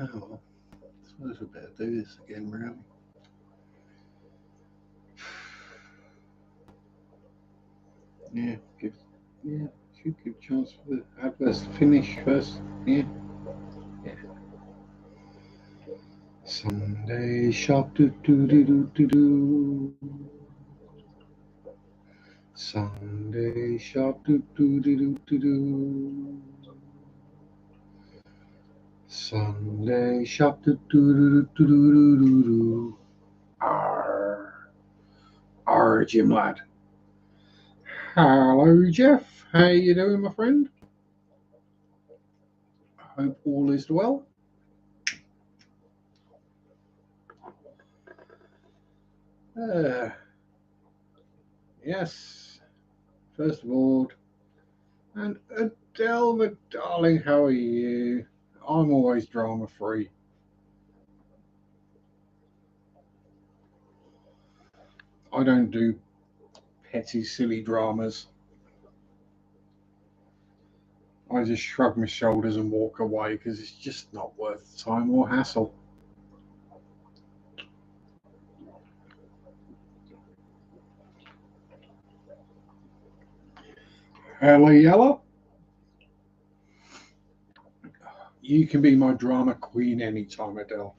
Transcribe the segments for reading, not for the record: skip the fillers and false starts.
Oh well, I suppose we better do this again, really. Yeah, should give a chance for the adverts to finish first. Yeah. Sunday shop do do do do do do. Sunday shop do do do do do do. Sunday shop do do do do do do do. Arr, Jim lad. Hello, Jeff. How you doing, my friend? Hope all is well. Yes. First of all, and Adele, my darling, how are you? I'm always drama free. I don't do petty, silly dramas. I just shrug my shoulders and walk away because it's just not worth the time or hassle. Hello, Yella. You can be my drama queen anytime, Adele.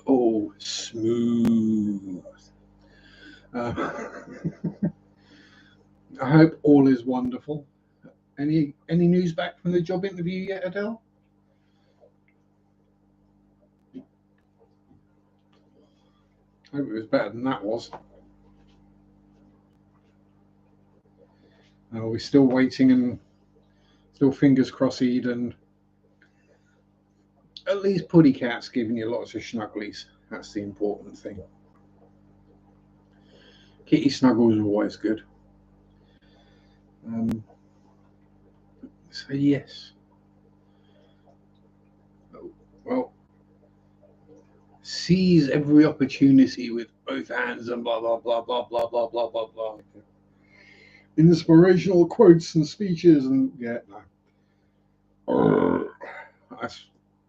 Oh, smooth. Uh, I hope all is wonderful. Any news back from the job interview yet, Adele? I hope it was better than that was. We're still waiting and still fingers crossed, and at least Puddy Cat's giving you lots of snugglies. That's the important thing. Kitty snuggles are always good. So yes. Well, seize every opportunity with both hands and blah blah blah blah blah blah blah blah blah. Inspirational quotes and speeches and yeah, no.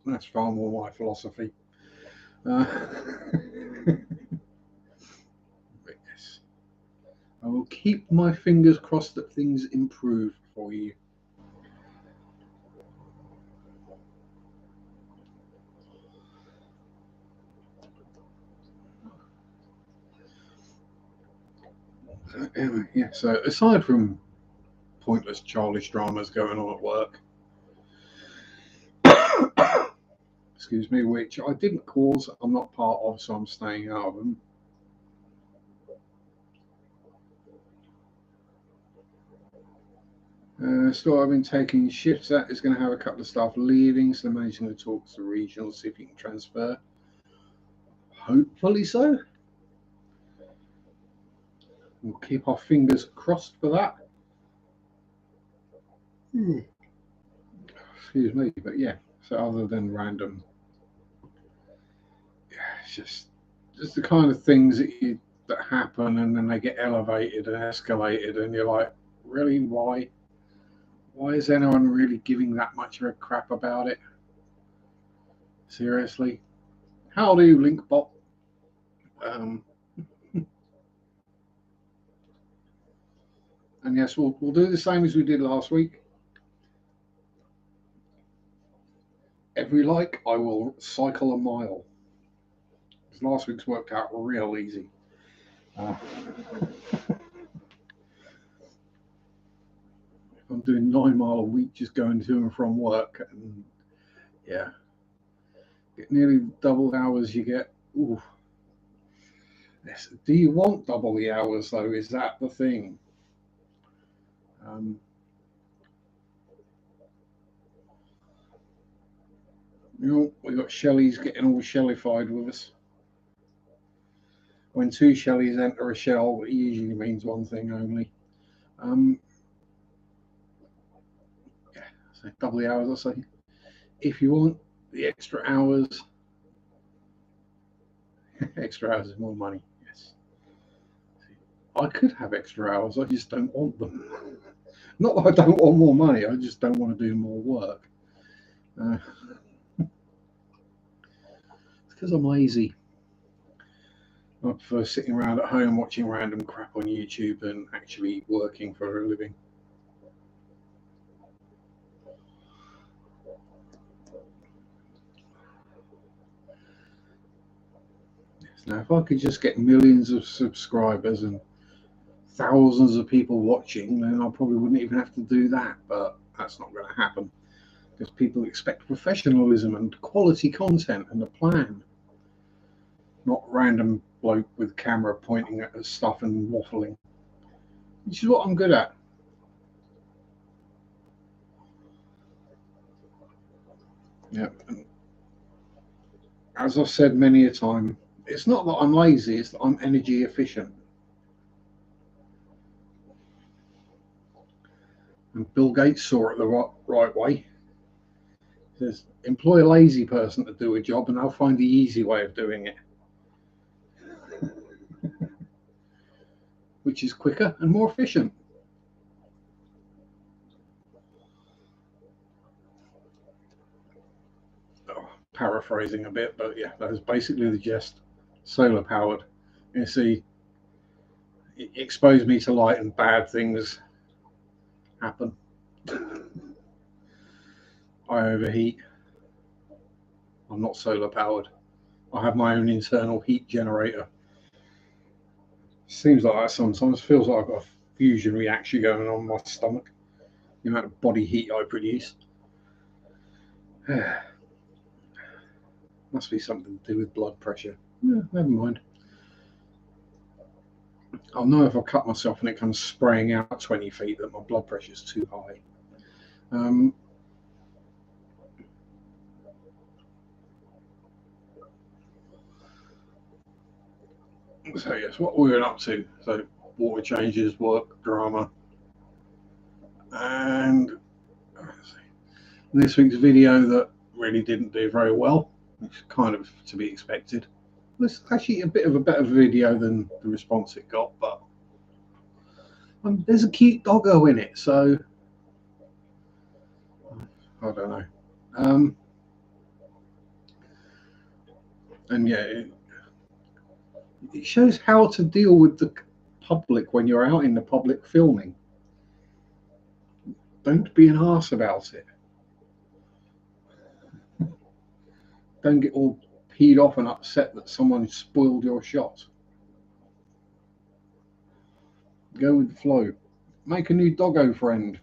That's far more my philosophy. Yes. I will keep my fingers crossed that things improve for you. Anyway, yeah, so aside from pointless childish dramas going on at work, excuse me, which I didn't cause, I'm not part of, so I'm staying out of them. Still, I've been taking shifts. That is going to have a couple of staff leaving, so they're managing to talk to the regional, see if you can transfer. Hopefully so. We'll keep our fingers crossed for that. Excuse me, but yeah. So other than random, yeah, it's just the kind of things that happen, and then they get elevated and escalated, and you're like, really, why? Why is anyone really giving that much of a crap about it? Seriously? How do you, Linkbot? And yes, we'll do the same as we did last week. Every like, I will cycle a mile. Because last week's worked out real easy. I'm doing 9 mile a week just going to and from work, and yeah, get nearly double the hours you get. Ooh. Yes. Do you want double the hours though? Is that the thing? We got Shelley's getting all Shellified with us. When 2 Shelleys enter a shell, it usually means one thing only. Yeah, so double the hours, I say. If you want the extra hours, extra hours is more money. Yes. I could have extra hours, I just don't want them. Not that I don't want more money, I just don't want to do more work. It's because I'm lazy. I prefer sitting around at home watching random crap on YouTube than actually working for a living. Now, if I could just get millions of subscribers and thousands of people watching, then I probably wouldn't even have to do that. But that's not going to happen because people expect professionalism and quality content and a plan, not random bloke with camera pointing at stuff and waffling, which is what I'm good at. Yeah. And as I've said many a time, it's not that I'm lazy, it's that I'm energy efficient. And Bill Gates saw it the right way. He says, employ a lazy person to do a job and they'll find the easy way of doing it, which is quicker and more efficient. Oh, paraphrasing a bit, but yeah, that is basically the gist. Solar powered. You see, it exposed me to light and bad things happen. I overheat. I'm not solar powered. I have my own internal heat generator. Seems like that sometimes. Feels like I've got a fusion reaction going on in my stomach. The amount of body heat I produce. Must be something to do with blood pressure. Yeah, never mind. I'll know if I cut myself and it comes spraying out 20 feet that my blood pressure is too high. So yes, what we're up to. So water changes, work, drama, and this week's video that really didn't do very well, which is kind of to be expected. It's actually a bit of a better video than the response it got, but there's a cute doggo in it, so I don't know. And yeah, it shows how to deal with the public when you're out in the public filming. Don't be an arse about it. Don't get all peed off and upset that someone spoiled your shot. Go with the flow. Make a new doggo friend.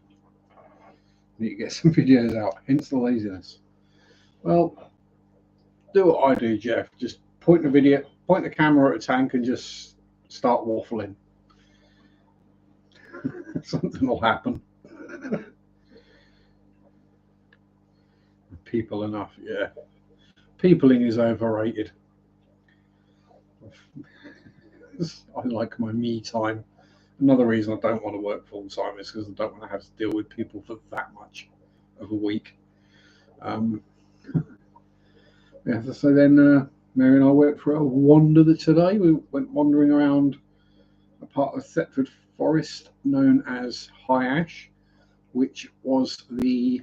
You get some videos out, hence the laziness. Well, do what I do, Jeff. Just point the camera at a tank and just start waffling. Something will happen. People enough, yeah. Peopling is overrated. I like my me time. Another reason I don't want to work full time is because I don't want to have to deal with people for that much of a week. Yeah, so then Mary and I went for a wander today. We went wandering around a part of Thetford Forest known as High Ash, which was the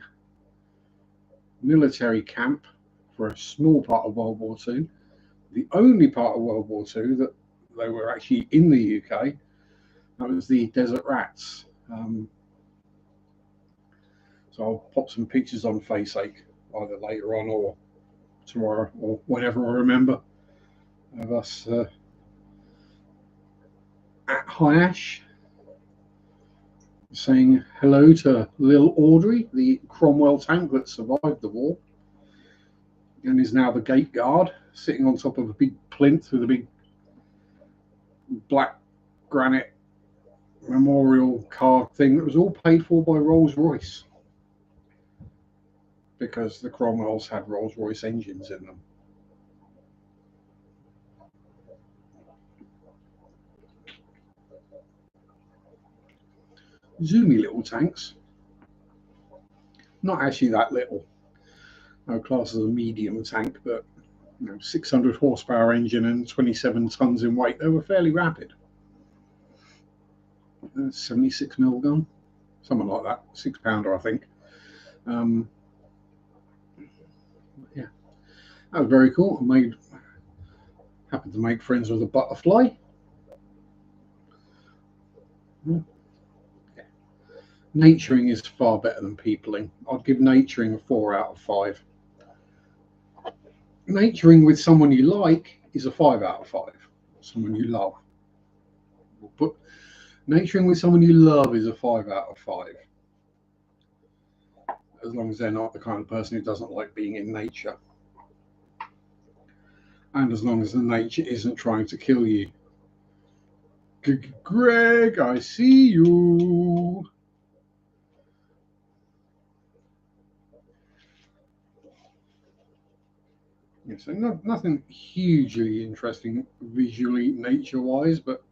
military camp for a small part of World War II, the only part of World War II that they were actually in the UK. That was the Desert Rats. So I'll pop some pictures on Faceache either later on or tomorrow or whenever I remember of us at High Ash saying hello to Lil Audrey, the Cromwell tank that survived the war and is now the gate guard, sitting on top of a big plinth with a big black granite memorial car thing that was all paid for by Rolls-Royce because the Cromwells had Rolls-Royce engines in them. Zoomy little tanks. Not actually that little. No class as a medium tank, but 600 horsepower engine and 27 tons in weight. They were fairly rapid. 76 mil gun, something like that, 6-pounder, I think. Yeah, that was very cool. Happened to make friends with a butterfly. Naturing is far better than peopling. I'd give naturing a 4 out of 5. Naturing with someone you like is a 5 out of 5. Someone you love. But naturing with someone you love is a 5 out of 5. As long as they're not the kind of person who doesn't like being in nature. And as long as the nature isn't trying to kill you. Greg, I see you. Yeah, so nothing hugely interesting visually, nature-wise, but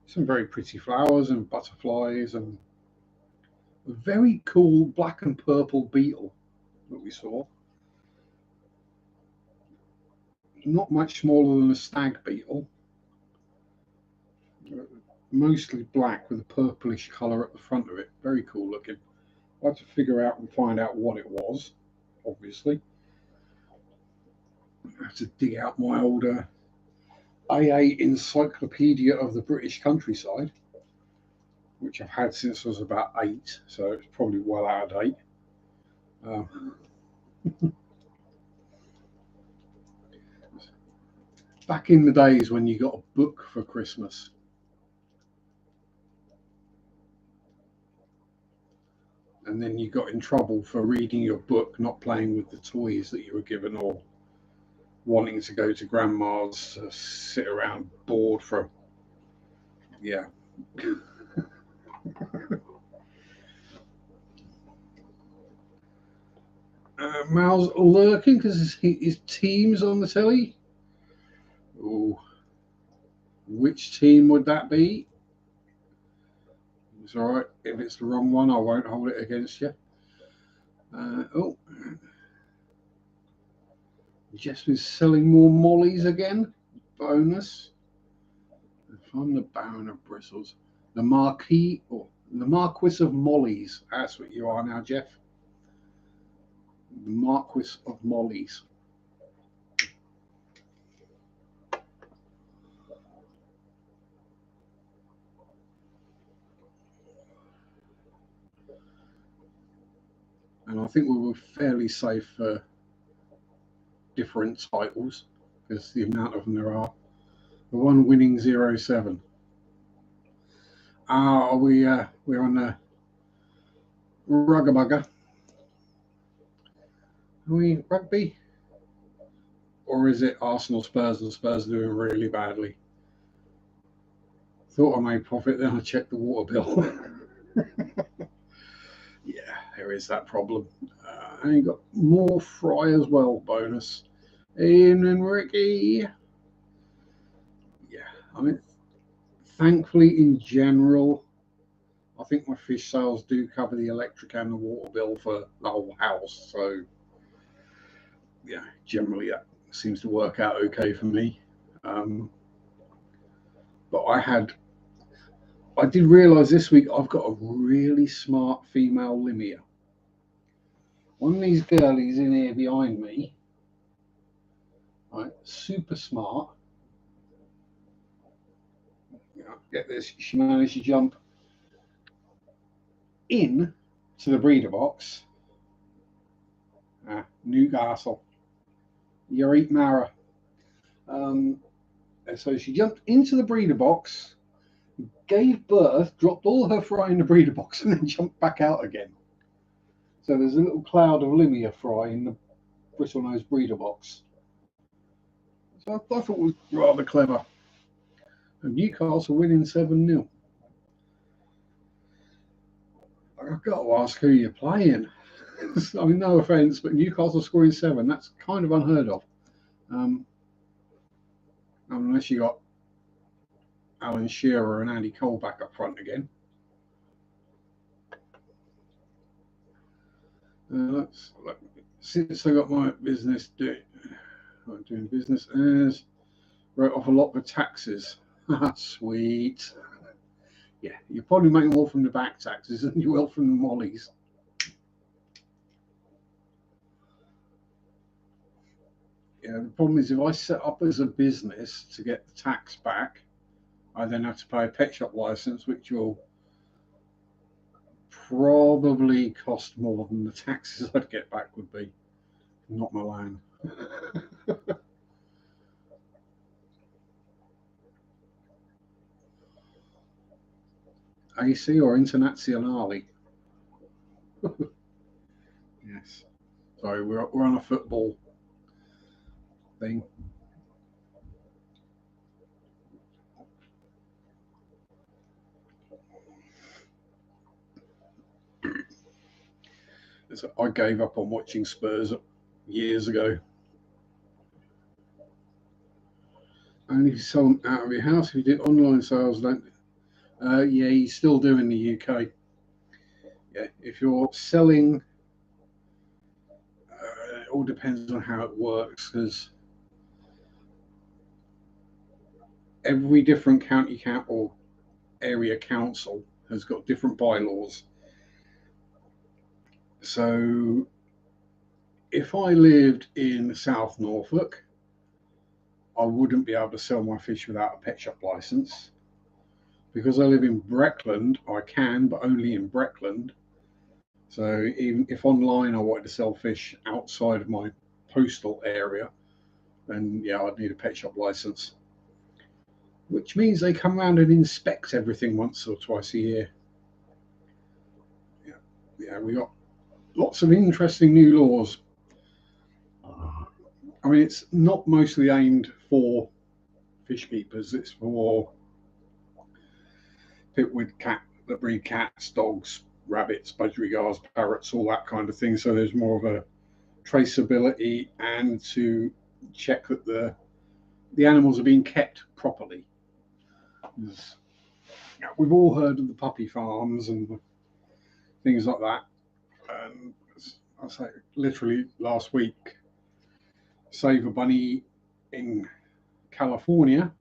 some very pretty flowers and butterflies and a very cool black and purple beetle that we saw. Not much smaller than a stag beetle. Mostly black with a purplish colour at the front of it. Very cool looking. I had to figure out and find out what it was, obviously. I had to dig out my older AA Encyclopedia of the British Countryside, which I've had since I was about 8, so it's probably well out of date. Back in the days when you got a book for Christmas, and then you got in trouble for reading your book, not playing with the toys that you were given, or wanting to go to grandma's, sit around bored for, yeah. Mal's lurking because his team's on the telly. Ooh. Which team would that be? It's all right. If it's the wrong one, I won't hold it against you. Oh. Jess is selling more mollies again. Bonus. From the Baron of Bristles. The Marquis of Mollies. That's what you are now, Jeff. The Marquis of Mollies. And I think we were fairly safe for different titles because the amount of them there are. The one winning 0-7. We're on the Rugabugger. Are we rugby? Or is it Arsenal Spurs and Spurs doing really badly? Thought I made profit, then I checked the water bill. Yeah, there is that problem. And you got more fry as well, bonus. Ian and Ricky. Yeah, I mean, thankfully, in general, I think my fish sales do cover the electric and the water bill for the whole house. So, yeah, generally that seems to work out okay for me. But I did realise this week I've got a really smart female limia. One of these girlies in here behind me, right, super smart. Get this, she managed to jump in to the breeder box. Newcastle. You eat Mara. So she jumped into the breeder box, gave birth, dropped all her fry in the breeder box, and then jumped back out again. So there's a little cloud of limia fry in the bristlenose breeder box. So I thought it was rather clever. And Newcastle winning 7-0. I've got to ask who you're playing. I mean, no offence, but Newcastle scoring 7, that's kind of unheard of. Unless you got Alan Shearer and Andy Cole back up front again. Since I got my business doing business as, wrote off a lot of taxes. Sweet. Yeah, you're probably making more from the back taxes than you will from the mollies. Yeah, the problem is if I set up as a business to get the tax back, I then have to pay a pet shop license, which will probably cost more than the taxes I'd get back would be. Not my land. AC or Internazionale? Yes. Sorry, we're on a football thing. I gave up on watching Spurs years ago. Only if you sell them out of your house. If you did online sales, don't. Yeah, you still do in the UK. Yeah, if you're selling, it all depends on how it works because every different county or area council has got different bylaws. So if I lived in South Norfolk, I wouldn't be able to sell my fish without a pet shop license. Because I live in Breckland, I can, but only in Breckland. So even if online I wanted to sell fish outside of my postal area, then yeah, I'd need a pet shop license. Which means they come around and inspect everything once or twice a year. Yeah, we got lots of interesting new laws. I mean, it's not mostly aimed for fish keepers. It's for people with that breed cats, dogs, rabbits, budgerigars, parrots, all that kind of thing. So there's more of a traceability and to check that the animals are being kept properly. We've all heard of the puppy farms and things like that. And I say, literally last week, Save a Bunny in California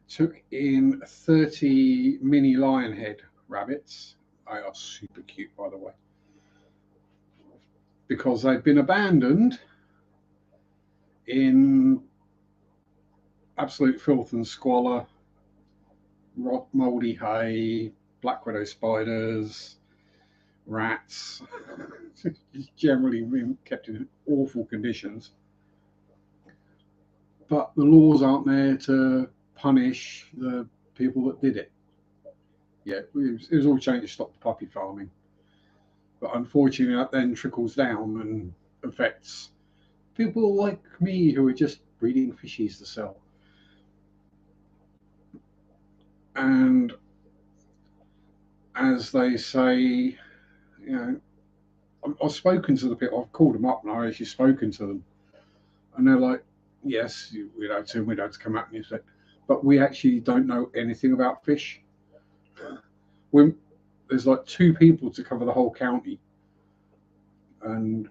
took in 30 mini lionhead rabbits. They are super cute, by the way, because they've been abandoned in absolute filth and squalor, rot, mouldy hay, black widow spiders, rats, just generally being kept in awful conditions. But the laws aren't there to punish the people that did it. Yeah, it was all changed to stop the puppy farming. But unfortunately, that then trickles down and affects people like me who are just breeding fishies to sell. And as they say, you know, I've spoken to the people, I've called them up and I've actually spoken to them. And they're like, yes, we'd have to come out and say, but we actually don't know anything about fish. There's like 2 people to cover the whole county. And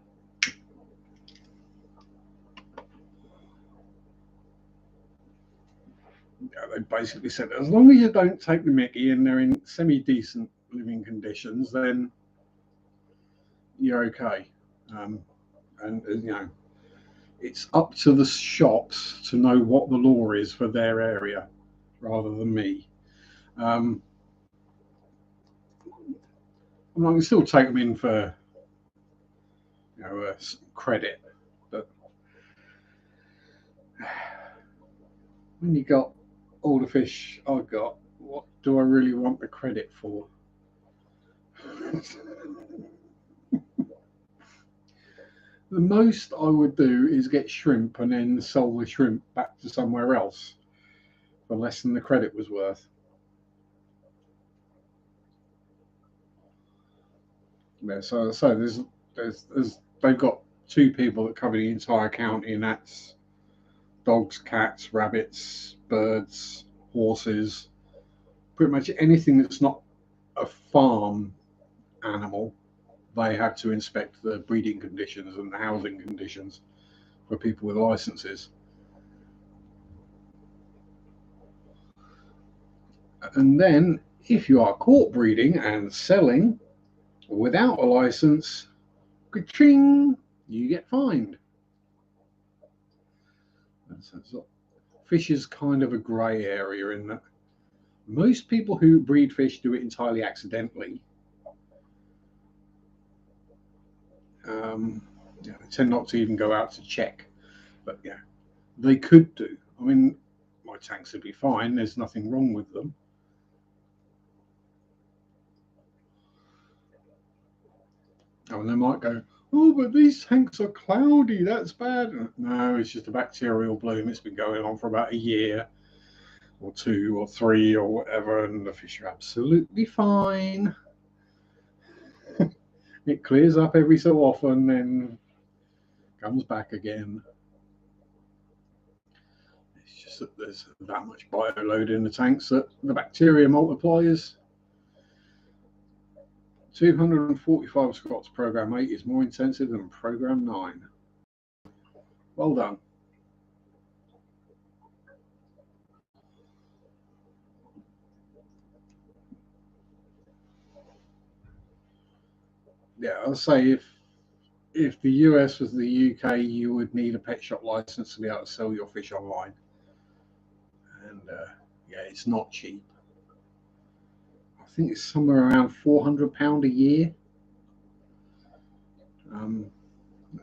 they basically said, as long as you don't take the mickey and they're in semi-decent living conditions, then you're okay. And you know, it's up to the shops to know what the law is for their area rather than me. I can still take them in for, you know, credit, but when you got all the fish I've got, what do I really want the credit for? The most I would do is get shrimp and then sell the shrimp back to somewhere else for less than the credit was worth. Yeah, so there's they've got 2 people that cover the entire county, and that's dogs, cats, rabbits, birds, horses, pretty much anything that's not a farm animal. They have to inspect the breeding conditions and the housing conditions for people with licenses. And then, if you are caught breeding and selling without a license, ka-ching, you get fined. So fish is kind of a grey area in that most people who breed fish do it entirely accidentally. They tend not to even go out to check, but yeah, they could do. I mean, my tanks would be fine. There's nothing wrong with them. Oh, and they might go, oh, but these tanks are cloudy. That's bad. No, it's just a bacterial bloom. It's been going on for about a year or 2 or 3 or whatever, and the fish are absolutely fine. It clears up every so often, then comes back again. It's just that there's that much bioload in the tanks that the bacteria multipliers. 245 Scots program 8 is more intensive than program 9. Well done. Yeah, I'll say if the US was the UK, you would need a pet shop license to be able to sell your fish online. And yeah, it's not cheap. I think it's somewhere around £400 a year.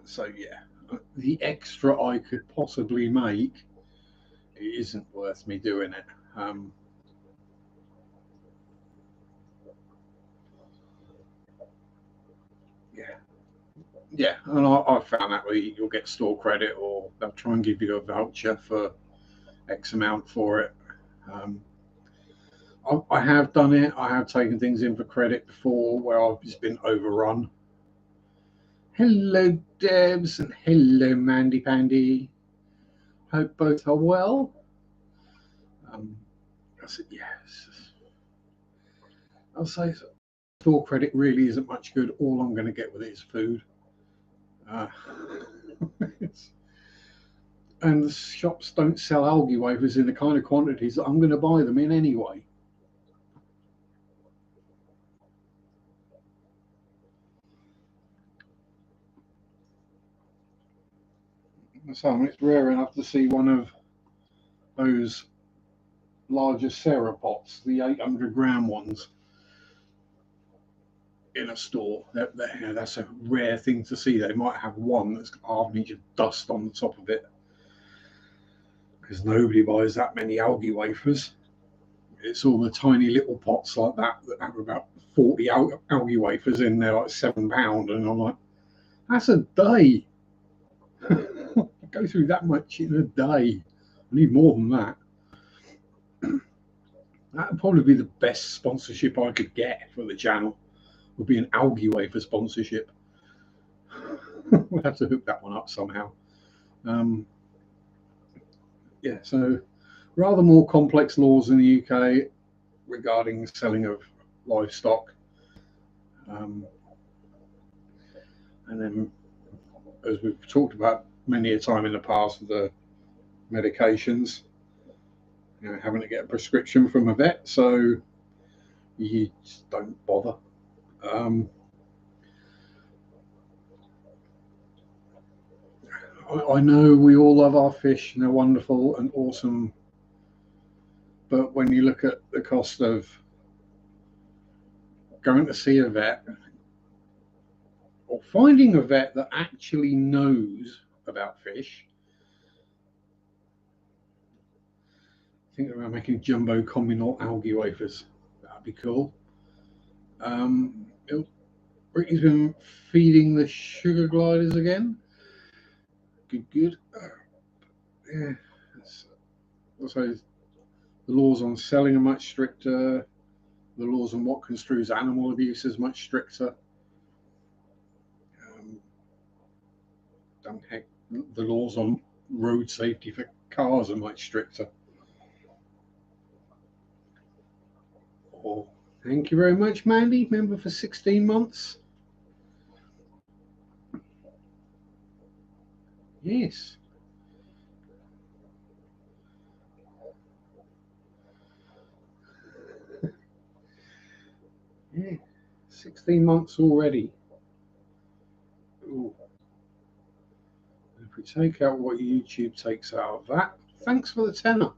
So yeah, the extra I could possibly make, it isn't worth me doing it. Yeah, yeah, and I found that way you'll get store credit, or they'll try and give you a voucher for X amount for it. I have done it. I have taken things in for credit before where I've just been overrun. Hello, Debs, and hello, Mandy Pandy. Hope both are well. I said, yes. I'll say so. Store credit really isn't much good. All I'm going to get with it is food. And the shops don't sell algae wafers in the kind of quantities that I'm going to buy them in anyway. So it's rare enough to see one of those larger Sarah pots, the 800-gram ones, in a store. That's a rare thing to see. They might have one that's got half an inch of dust on the top of it, because nobody buys that many algae wafers. It's all the tiny little pots like that have about 40 algae wafers in there, like £7, and I'm like, that's a day. I go through that much in a day. I need more than that. That'd probably be the best sponsorship I could get for the channel. Would be an algae wafer sponsorship. We'll have to hook that one up somehow. Yeah, so rather more complex laws in the UK regarding selling of livestock. And then, as we've talked about many a time in the past, the medications, having to get a prescription from a vet, so you just don't bother. I know we all love our fish and they're wonderful and awesome, but when you look at the cost of going to see a vet or finding a vet that actually knows about fish, think about making jumbo communal algae wafers. That'd be cool. Ricky's been feeding the sugar gliders again. Good. Yeah. Also, the laws on selling are much stricter. The laws on what construes animal abuse is much stricter. Heck, the laws on road safety for cars are much stricter. Oh, thank you very much, Mandy. Member for 16 months. Yes. Yeah, 16 months already. Ooh. If we take out what YouTube takes out of that, thanks for the tenner.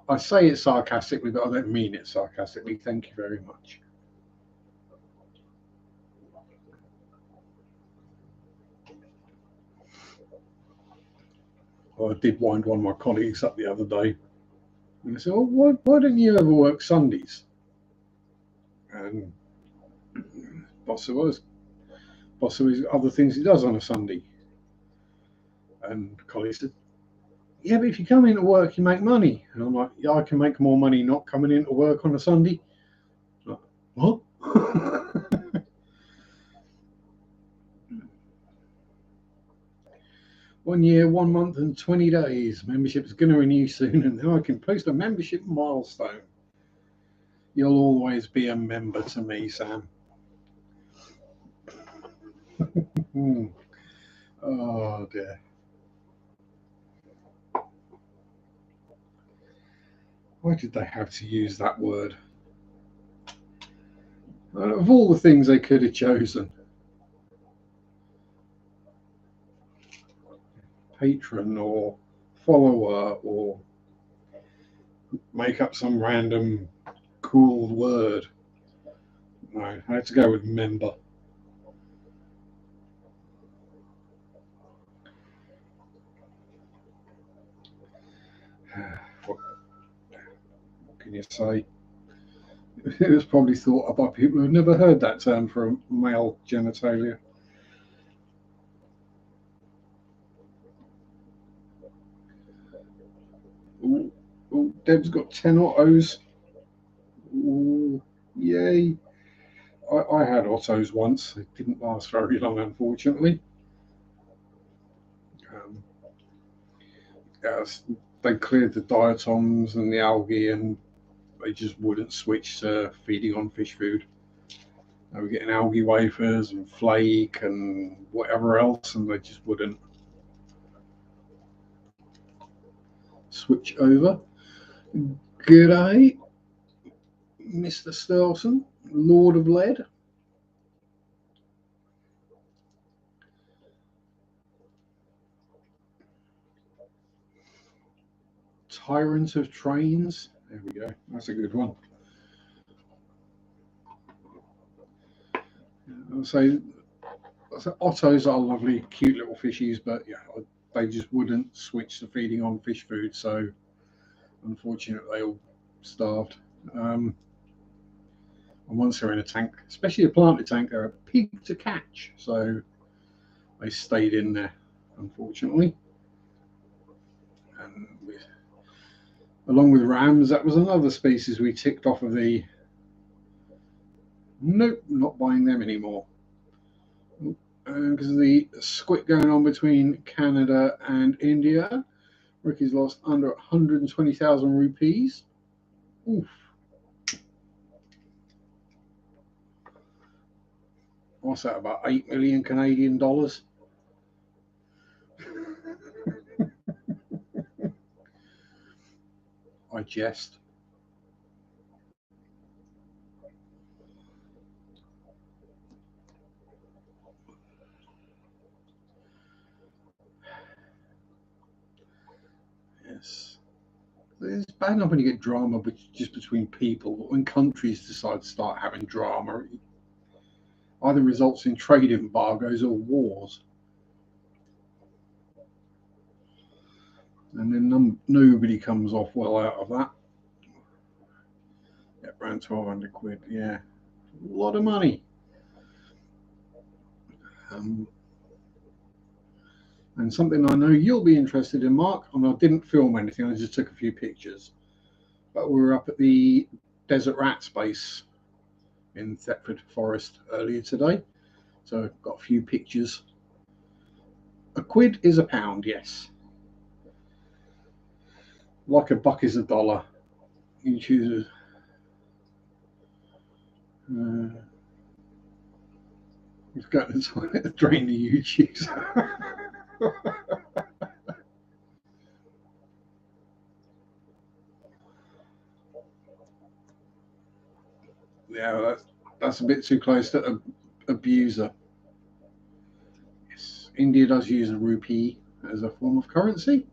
I say it sarcastically, but I don't mean it sarcastically. Thank you very much. Well, I did wind one of my colleagues up the other day, and I said, "Well, why don't you ever work Sundays?" And boss was other things he does on a Sunday. And the colleague said, "Yeah, but if you come into work, you make money." And I'm like, "Yeah, I can make more money not coming into work on a Sunday." Like, what? 1 year, 1 month, and 20 days. Membership's going to renew soon, and then I can post a membership milestone. You'll always be a member to me, Sam. Oh dear. Why did they have to use that word? Of all the things they could have chosen. Patron or follower or make up some random cool word. No, I had to go with member. What can you say? It was probably thought of by people who have never heard that term for male genitalia. Ooh, ooh, Deb's got 10 autos. Ooh, yay. I had autos once. It didn't last very long, unfortunately. Yes, they cleared the diatoms and the algae, and they just wouldn't switch to feeding on fish food. They were getting algae wafers and flake and whatever else, and they just wouldn't switch over. G'day, Mr. Stelson, Lord of Lead. Tyrant of Trains. There we go. That's a good one. I'll say ottos are lovely, cute little fishies, but yeah, they just wouldn't switch to feeding on fish food, so unfortunately they all starved. And once they're in a tank, especially a planted tank, they're a pig to catch, so they stayed in there, unfortunately. And along with rams, that was another species we ticked off of the nope, not buying them anymore. Because of the squit going on between Canada and India, Ricky's lost under 120,000 rupees. Oof. What's that, about 8 million Canadian dollars? I jest. Yes. It's bad enough when you get drama but just between people, but when countries decide to start having drama, it either results in trade embargoes or wars. And then nobody comes off well out of that. Yeah, around 1,200 quid, yeah. A lot of money. And something I know you'll be interested in, Mark, and I didn't film anything, I just took a few pictures. But we were up at the Desert Rats base in Thetford Forest earlier today. So I've got a few pictures. A quid is a pound, yes. Like a buck is a dollar. You choose he's got to toilet to drain the YouTubes. Yeah, that's a bit too close to abuser. Yes, India does use a rupee as a form of currency.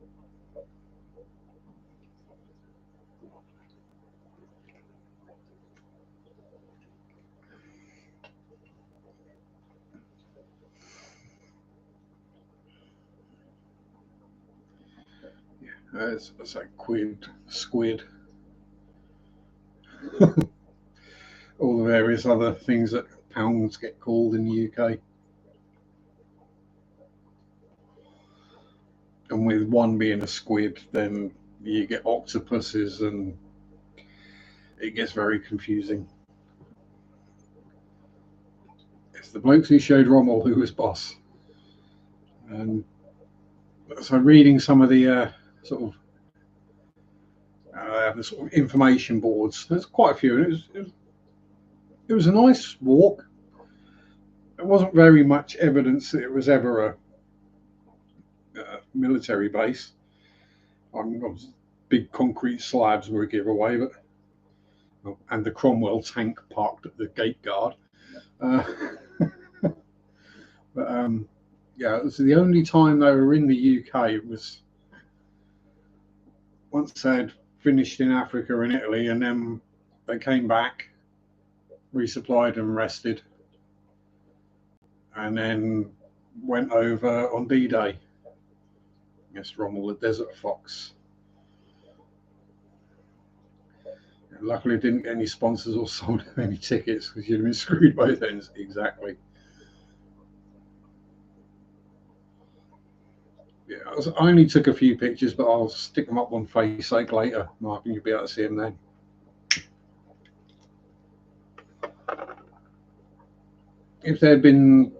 It's like quid, squid, all the various other things that pounds get called in the UK. And with one being a squid, then you get octopuses, and it gets very confusing. It's the blokes who showed Rommel who was boss. And so, reading some of the sort of information boards, there's quite a few. And it was a nice walk. There wasn't very much evidence that it was ever a military base. Big concrete slabs were a giveaway, and the Cromwell tank parked at the gate guard. Yeah, it was the only time they were in the UK. It was once they had finished in Africa and Italy, and then they came back, resupplied and rested, and then went over on D-Day. Yes, Rommel, the Desert Fox. And luckily, didn't get any sponsors or sold any tickets, because you'd have been screwed both ends. Exactly. Yeah, I only took a few pictures, but I'll stick them up on Facebook later. I think you'll be able to see them then. If there had been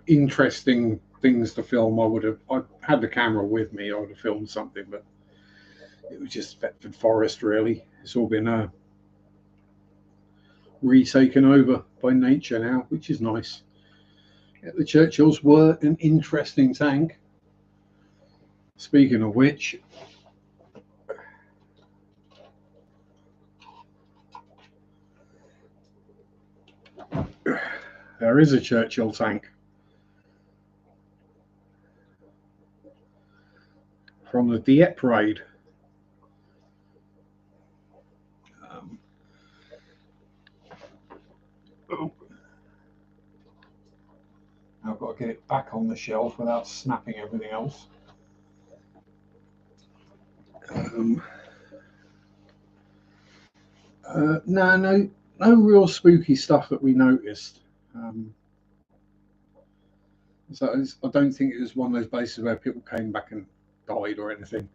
interesting things to film, I had the camera with me. I would have filmed something, but it was just Thetford Forest, really. It's all been retaken over by nature now, which is nice. Yeah, the Churchills were an interesting tank. Speaking of which, there is a Churchill tank from the Dieppe raid. I've got to get it back on the shelf without snapping everything else. No real spooky stuff that we noticed. So I don't think it was one of those bases where people came back and died or anything.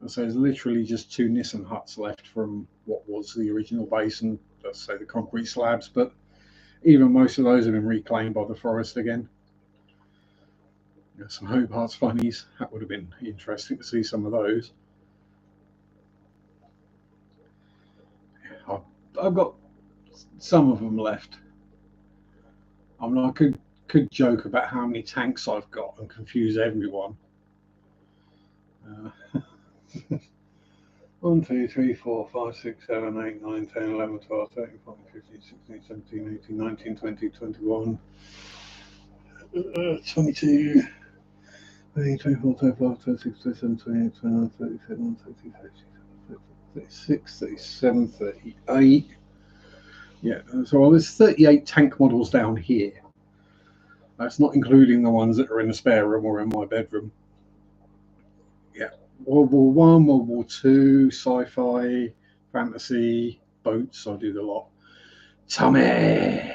So there's literally just 2 Nissen huts left from what was the original base, and let's say the concrete slabs, but even most of those have been reclaimed by the forest again. Some Hobart's funnies, that would have been interesting to see some of those. I've got some of them left. I mean, I could joke about how many tanks I've got and confuse everyone. 1, 2, 3, 4, 5, 6, 7, 8, 9, 10, 11, 12, 13, 14, 15, 16, 17, 18, 19, 20, 21, 22, 24, 25, 26, 27, 28, 29, 30, 31, 32, 33, 36, 37, 38. Yeah, so there's 38 tank models down here. That's not including the ones that are in the spare room or in my bedroom. Yeah, World War One, World War Two, sci-fi, fantasy, boats. I do the lot. Tommy.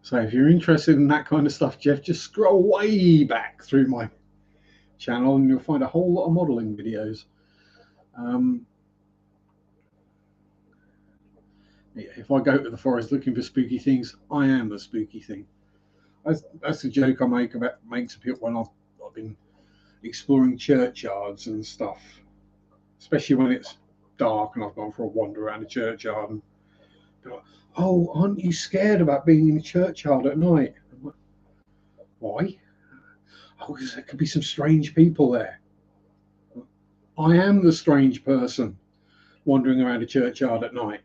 So if you're interested in that kind of stuff, Jeff, just scroll way back through my channel and you'll find a whole lot of modeling videos. Yeah, if I go to the forest looking for spooky things, I am the spooky thing. That's the joke I make to people when I've been exploring churchyards and stuff, especially when it's dark and I've gone for a wander around the churchyard. And they're like, "Oh, aren't you scared about being in a churchyard at night?" I'm like, "Why?" Oh, because there could be some strange people there. I am the strange person wandering around a churchyard at night.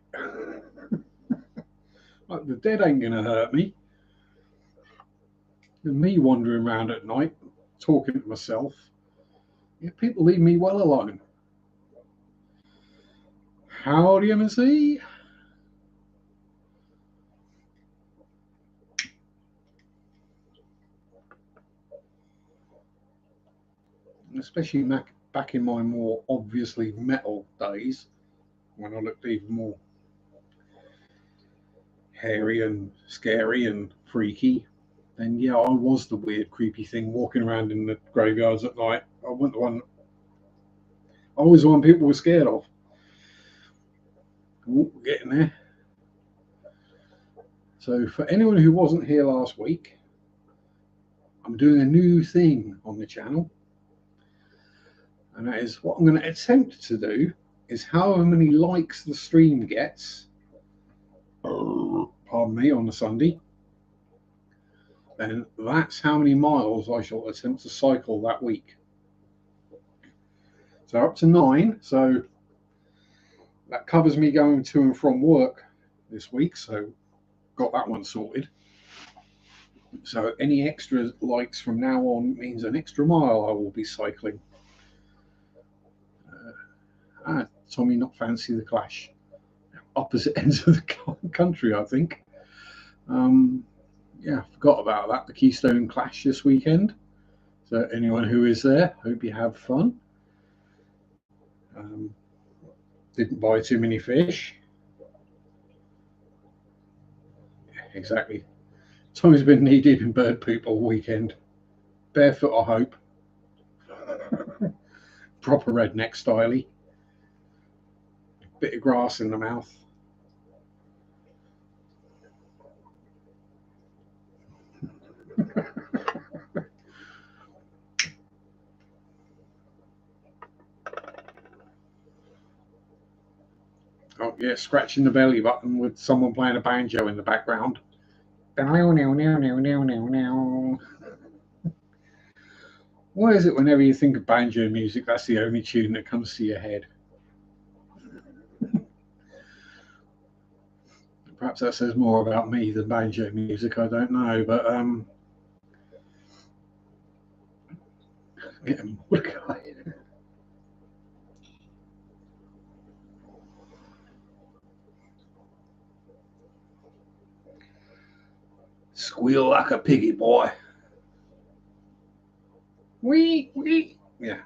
Like, the dead ain't going to hurt me. And me wandering around at night, talking to myself. Yeah, people leave me well alone. Howdy, MSC. Especially back in my more obviously metal days, when I looked even more hairy and scary and freaky, then yeah, I was the weird, creepy thing walking around in the graveyards at night. I wasn't the one. I was the one people were scared of. Ooh, we're getting there. So for anyone who wasn't here last week, I'm doing a new thing on the channel. And that is what I'm going to attempt to do is however many likes the stream gets, pardon me, on a Sunday, then that's how many miles I shall attempt to cycle that week. So up to 9. So that covers me going to and from work this week. So got that one sorted. So any extra likes from now on means an extra mile I will be cycling. Tommy not fancy the Clash. Opposite ends of the country, I think. Yeah, forgot about that. The Keystone Clash this weekend. So anyone who is there, hope you have fun. Didn't buy too many fish. Yeah, exactly. Tommy's been knee deep in bird poop all weekend. Barefoot, I hope. Proper redneck styly. Bit of grass in the mouth. Oh yeah, scratching the belly button with someone playing a banjo in the background. Why is it whenever you think of banjo music, that's the only tune that comes to your head? Perhaps that says more about me than banjo music, I don't know, but getting Mordecai. Squeal like a piggy, boy. Wee, wee. Yeah.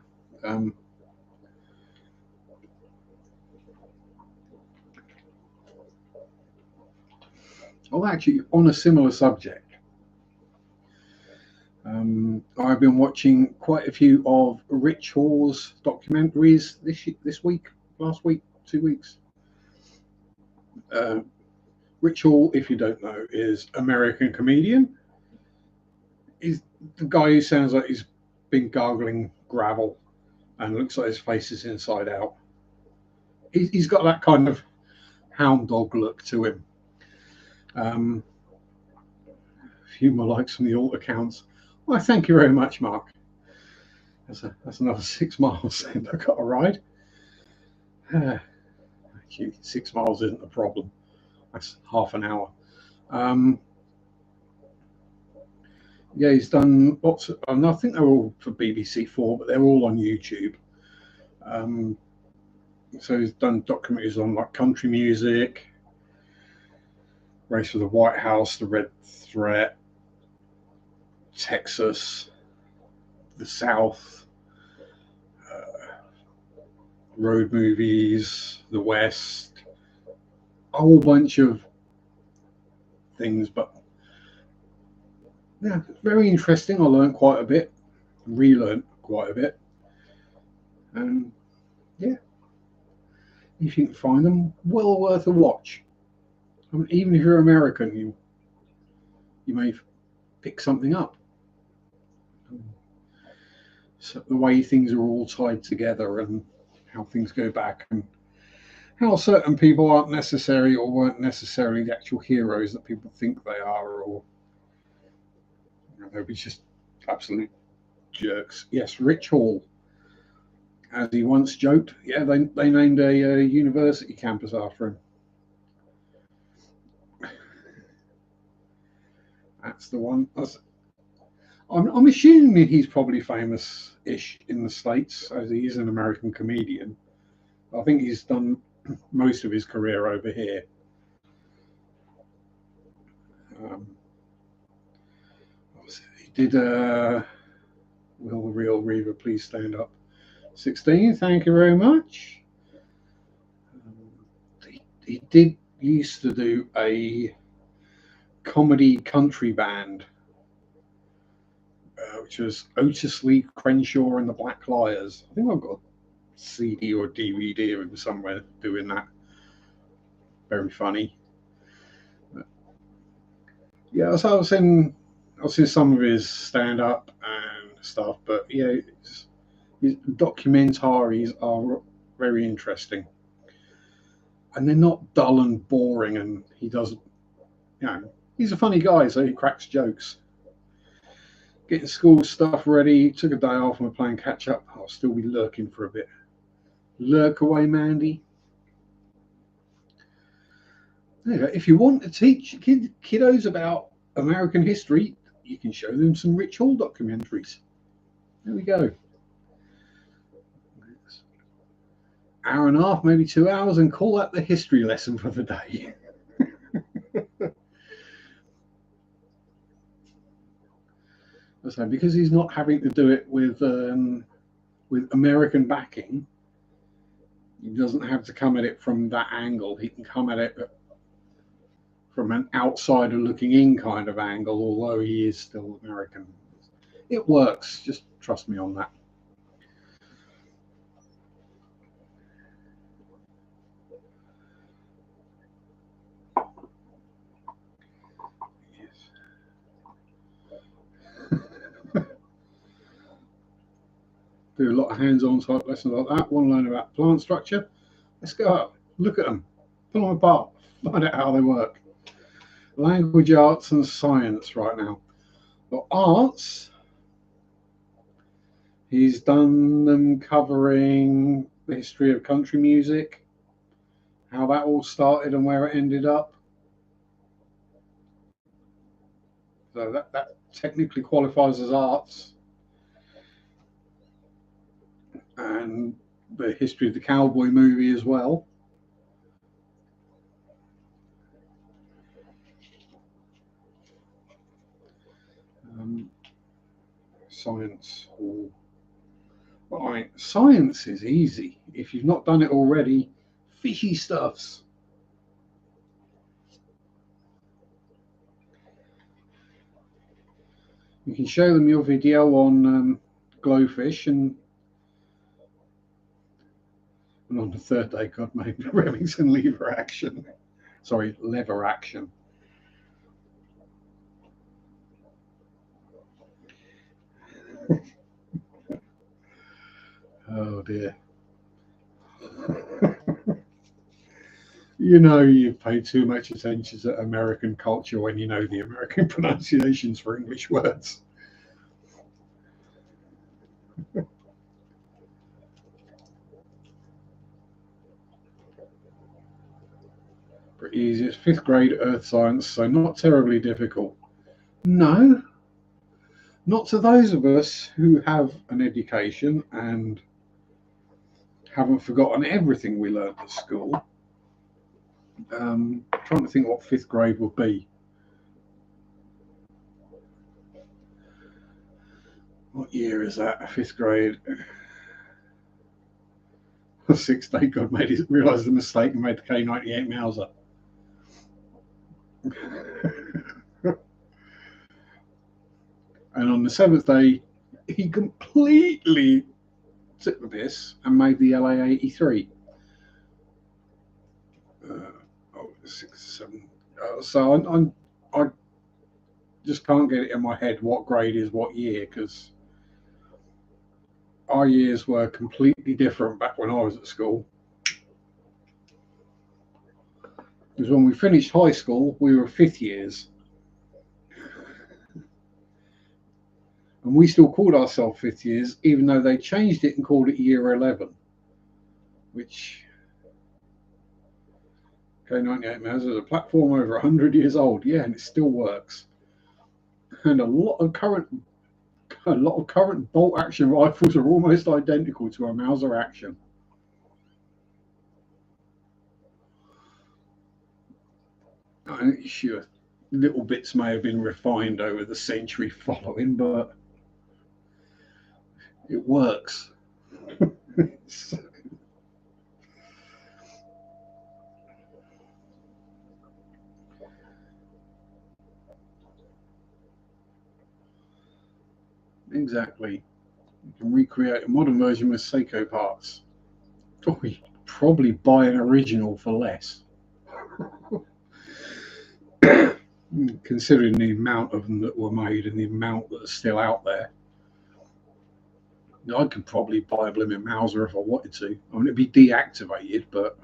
Oh, actually, on a similar subject, I've been watching quite a few of Rich Hall's documentaries this week, last week, 2 weeks. Rich Hall, if you don't know, is American comedian. He's the guy who sounds like he's been gargling gravel and looks like his face is inside out. He's got that kind of hound dog look to him. A few more likes from the alt accounts. Well, thank you very much, Mark. That's another 6 miles I got a ride. Actually, 6 miles isn't the problem. That's half an hour. Yeah, he's done lots of, and I think they're all for BBC4, but they're all on YouTube. So he's done documentaries on like country music, Race for the White House, The Red Threat, Texas, the South, road movies, the West, a whole bunch of things. But yeah, very interesting. I learned quite a bit, relearned quite a bit, and yeah, if you can find them, well worth a watch. I mean, even if you're American, you may pick something up. So the way things are all tied together and how things go back and how certain people aren't necessary or weren't necessarily the actual heroes that people think they are, or they were just absolute jerks. Yes, Rich Hall, as he once joked. Yeah, they named a university campus after him. That's the one. I'm assuming he's probably famous-ish in the States, as he is an American comedian. I think he's done most of his career over here. He did Will the Real Reaver Please Stand Up? 16, thank you very much. He did used to do a comedy country band, which was Otis Lee Crenshaw and the Black Liars. I think I've got a CD or DVD of him somewhere doing that. Very funny. But yeah, so I've seen some of his stand-up and stuff, but yeah, his documentaries are very interesting, and they're not dull and boring. And he does, he's a funny guy, so he cracks jokes. Getting school stuff ready. Took a day off and we're playing catch up. I'll still be lurking for a bit. Lurk away, Mandy. There you go. If you want to teach kiddos about American history, you can show them some Rich Hall documentaries. There we go. Hour and a half, maybe 2 hours, and call that the history lesson for the day. So because he's not having to do it with American backing, he doesn't have to come at it from that angle. He can come at it from an outsider looking in kind of angle, although he is still American. It works, just trust me on that. Do a lot of hands-on type lessons like that. Want to learn about plant structure? Let's go up, look at them, pull them apart, find out how they work. Language, arts and science right now. For arts, he's done them covering the history of country music, how that all started and where it ended up. So that technically qualifies as arts. And the history of the cowboy movie as well. Science. Well, I mean, science is easy. If you've not done it already, fishy stuffs. You can show them your video on glowfish, and on the third day, God made Remington lever action. Sorry, lever action. Oh dear. You know you pay too much attention to American culture when you know the American pronunciations for English words. Pretty easy. It's 5th grade earth science, so not terribly difficult. No, not to those of us who have an education and haven't forgotten everything we learned at school. Trying to think what 5th grade would be. What year is that? 5th grade. 6th day, God made it realised the mistake and made the K98 Mauser. And on the 7th day, he completely took the piss and made the LA83. 6, 7. So I just can't get it in my head what grade is what year, because our years were completely different back when I was at school. Because when we finished high school, we were 5th years. And we still called ourselves 50 years, even though they changed it and called it year 11, which K98 Maz is a platform over 100 years old. Yeah, and it still works. And a lot of current bolt action rifles are almost identical to a Mauser action. I'm sure little bits may have been refined over the century following, but it works. Exactly. You can recreate a modern version with Seiko parts. Probably buy an original for less. Considering the amount of them that were made and the amount that are still out there, I could probably buy a blooming Mauser if I wanted to. I mean, it'd be deactivated, but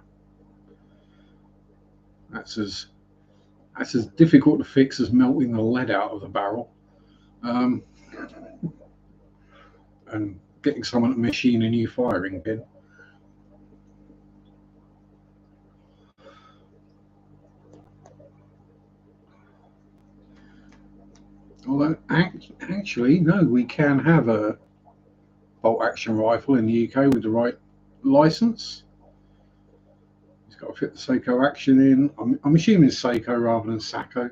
that's as difficult to fix as melting the lead out of the barrel, and getting someone to machine a new firing pin. Although, actually, no, we can have a bolt action rifle in the UK with the right license. It's got to fit the Seiko action in. I'm assuming Seiko rather than Sacco.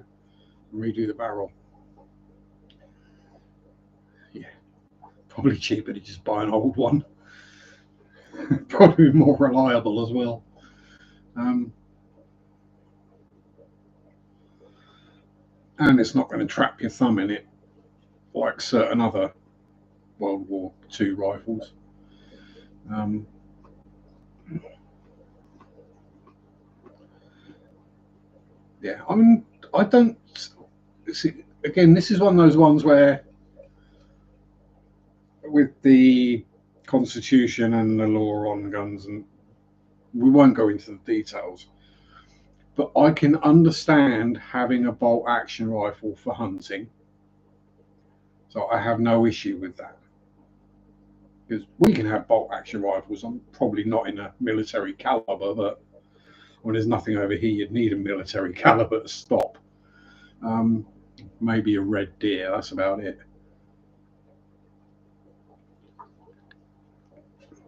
And redo the barrel. Yeah, probably cheaper to just buy an old one. Probably more reliable as well. And it's not going to trap your thumb in it like certain other World War II rifles. Yeah, I mean, I don't see. Again, this is one of those ones where, with the Constitution and the law on guns, and we won't go into the details, but I can understand having a bolt action rifle for hunting. So I have no issue with that. Because we can have bolt action rifles. I'm probably not in a military caliber, but when there's nothing over here, you'd need a military caliber to stop. Maybe a red deer, that's about it.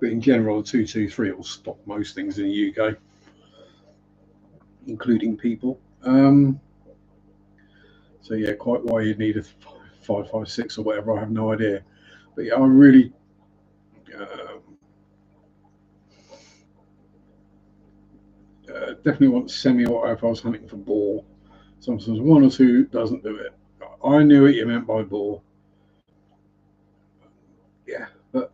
But in general, a 223 will stop most things in the UK, including people. So yeah, quite why you'd need a 5.56 or whatever, I have no idea. But yeah, I really definitely want semi-auto if I was hunting for boar. Sometimes one or two doesn't do it. I knew what you meant by boar. Yeah, but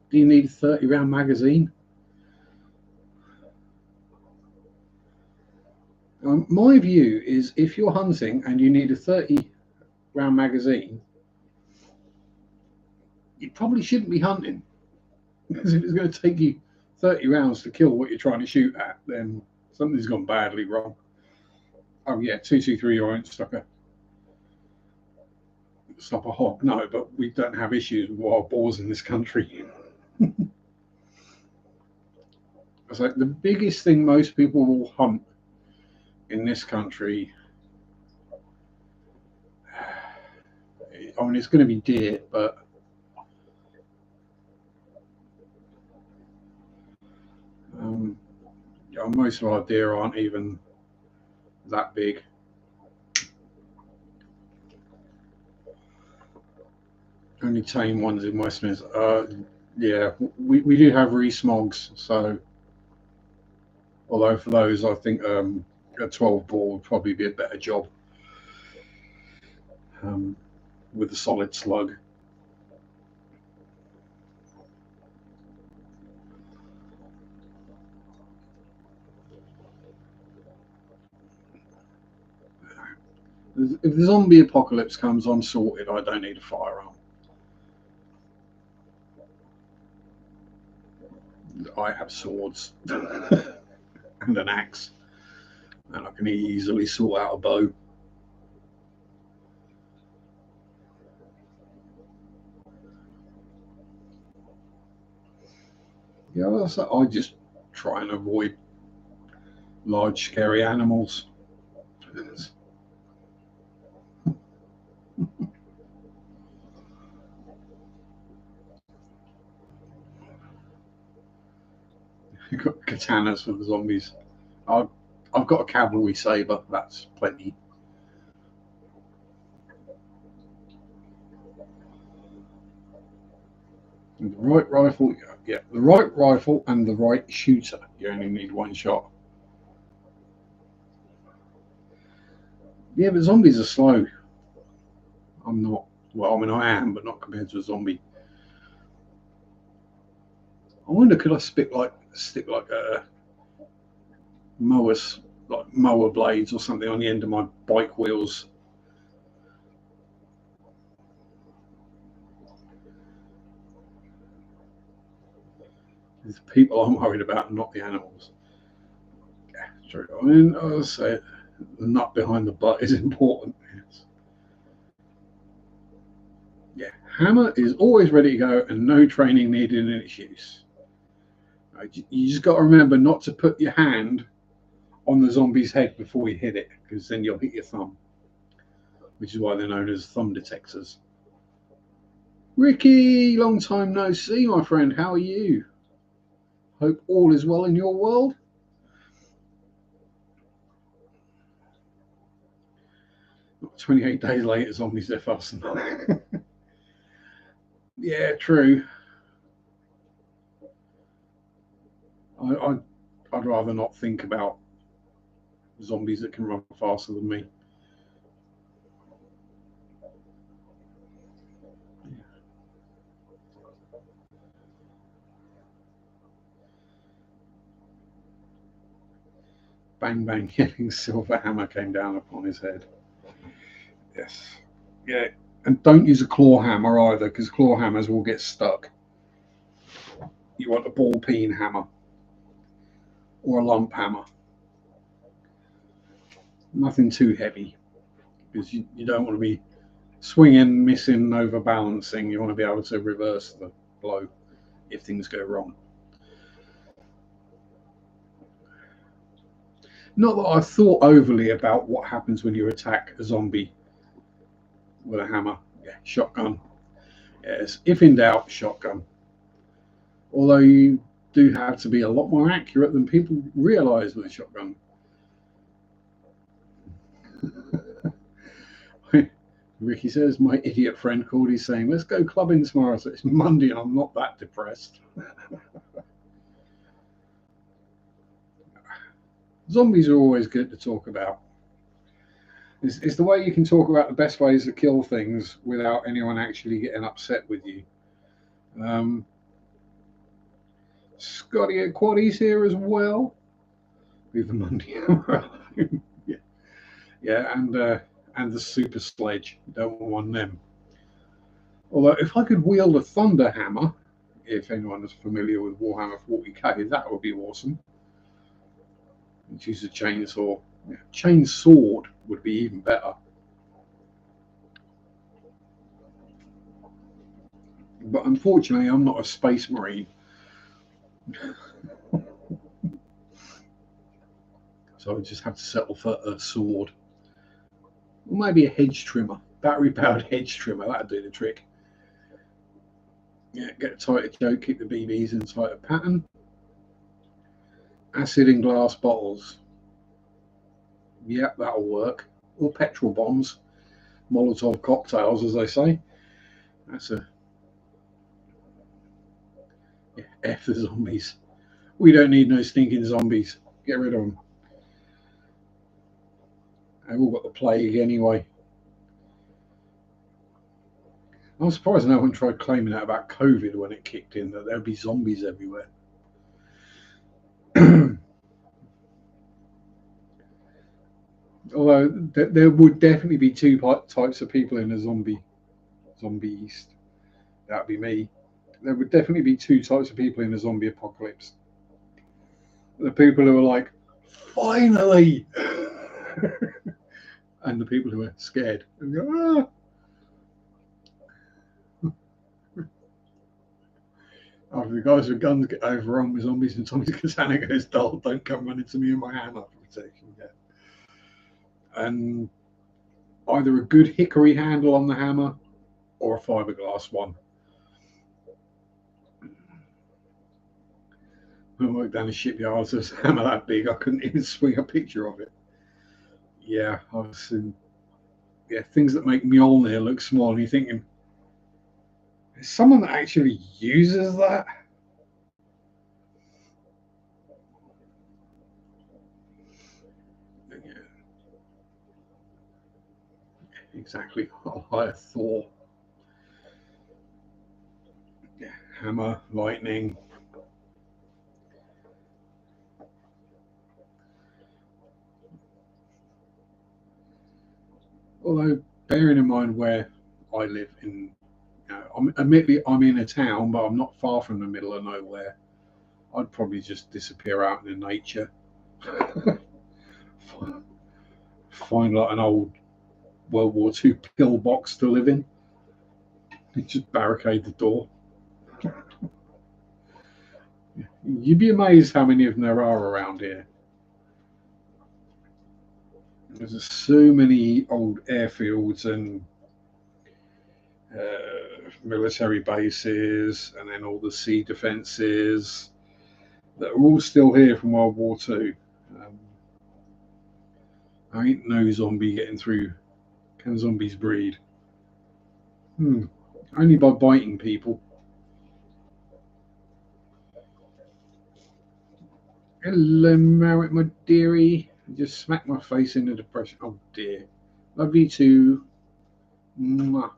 do you need a 30-round magazine? My view is if you're hunting and you need a 30-round magazine, you probably shouldn't be hunting. Because if it's going to take you 30 rounds to kill what you're trying to shoot at, then something's gone badly wrong. Oh yeah, 223, you won't stop a hog. No, but we don't have issues with wild boars in this country. It's like the biggest thing most people will hunt in this country. I mean, it's going to be deer, but most of our deer aren't even that big. Only tame ones in Westminster. Yeah, we do have resmogs, so although for those, I think a 12 bore would probably be a better job with a solid slug. If the zombie apocalypse comes, I'm sorted. I don't need a firearm. I have swords and an axe, and I can easily sort out a bow. Yeah, I just try and avoid large, scary animals. You've got katanas for the zombies. I've, I've got a cavalry saber. That's plenty. And the right rifle, yeah, the right rifle and the right shooter. You only need one shot. Yeah, but zombies are slow. I'm not. Well, I mean, I am, but not compared to a zombie. I wonder, could I stick like a mowers, like mower blades or something on the end of my bike wheels? It's the people I'm worried about, not the animals. Yeah, true. I mean, I'll say it, the nut behind the butt is important. Yes. Yeah, hammer is always ready to go and no training needed in its use. Right, you just got to remember not to put your hand on the zombie's head before you hit it, because then you'll hit your thumb, which is why they're known as thumb detectors. Ricky, long time no see, my friend. How are you? Hope all is well in your world. Not 28 days later, zombies are fastened. Yeah, true. I'd rather not think about zombies that can run faster than me. Bang, bang, hitting silver hammer came down upon his head. Yes. Yeah. And don't use a claw hammer either, because claw hammers will get stuck. You want a ball peen hammer or a lump hammer. Nothing too heavy, because you don't want to be swinging, missing, overbalancing. You want to be able to reverse the blow if things go wrong. Not that I've thought overly about what happens when you attack a zombie with a hammer. Yeah, shotgun. Yes, if in doubt, shotgun. Although you do have to be a lot more accurate than people realise with a shotgun. Ricky says, my idiot friend called. He's saying, let's go clubbing tomorrow. So it's Monday and I'm not that depressed. Zombies are always good to talk about. It's the way you can talk about the best ways to kill things without anyone actually getting upset with you. Um, Scotty at Quaddies here as well. With the Monday. Yeah, yeah, and the super sledge. Don't want them. Although, if I could wield a thunder hammer, if anyone is familiar with Warhammer 40k, that would be awesome. Which is a chainsaw. Yeah, chain sword would be even better. But unfortunately, I'm not a space marine, so I just have to settle for a sword. Or maybe a hedge trimmer, battery powered hedge trimmer. That'd do the trick. Yeah, get a tighter choke, keep the BBs in tighter pattern. Acid in glass bottles. Yeah, that'll work. Or petrol bombs, Molotov cocktails, as they say. That's a yeah, F the zombies. We don't need no stinking zombies. Get rid of them. They've all got the plague anyway. I'm surprised no one tried claiming that about COVID when it kicked in, that there'd be zombies everywhere. Although there would definitely be two types of people in a zombie east. That'd be me. There would definitely be two types of people in a zombie apocalypse. The people who are like, finally, and the people who are scared and go, ah. After the guys with guns get overrun with zombies and Tommy Katana goes dull, don't come running to me and my hammer for protection. Yeah. And either a good hickory handle on the hammer or a fiberglass one. When I worked down the shipyard, there's a hammer that big, I couldn't even swing a picture of it. Yeah, I was in, yeah, things that make Mjolnir look small, and you're thinking, is someone that actually uses that? Yeah, exactly. I'll hire Thor. Yeah, hammer, lightning. Although, bearing in mind where I live in, admittedly, I'm in a town, but I'm not far from the middle of nowhere. I'd probably just disappear out in nature. Find like an old World War II pillbox to live in. Just barricade the door. You'd be amazed how many of them there are around here. There's so many old airfields and military bases, and then all the sea defences that are all still here from World War II. I ain't no zombie getting through. Can zombies breed? Only by biting people. Hello, Marriott, my dearie. I just smacked my face into depression. Oh dear. Love you too. Mwah.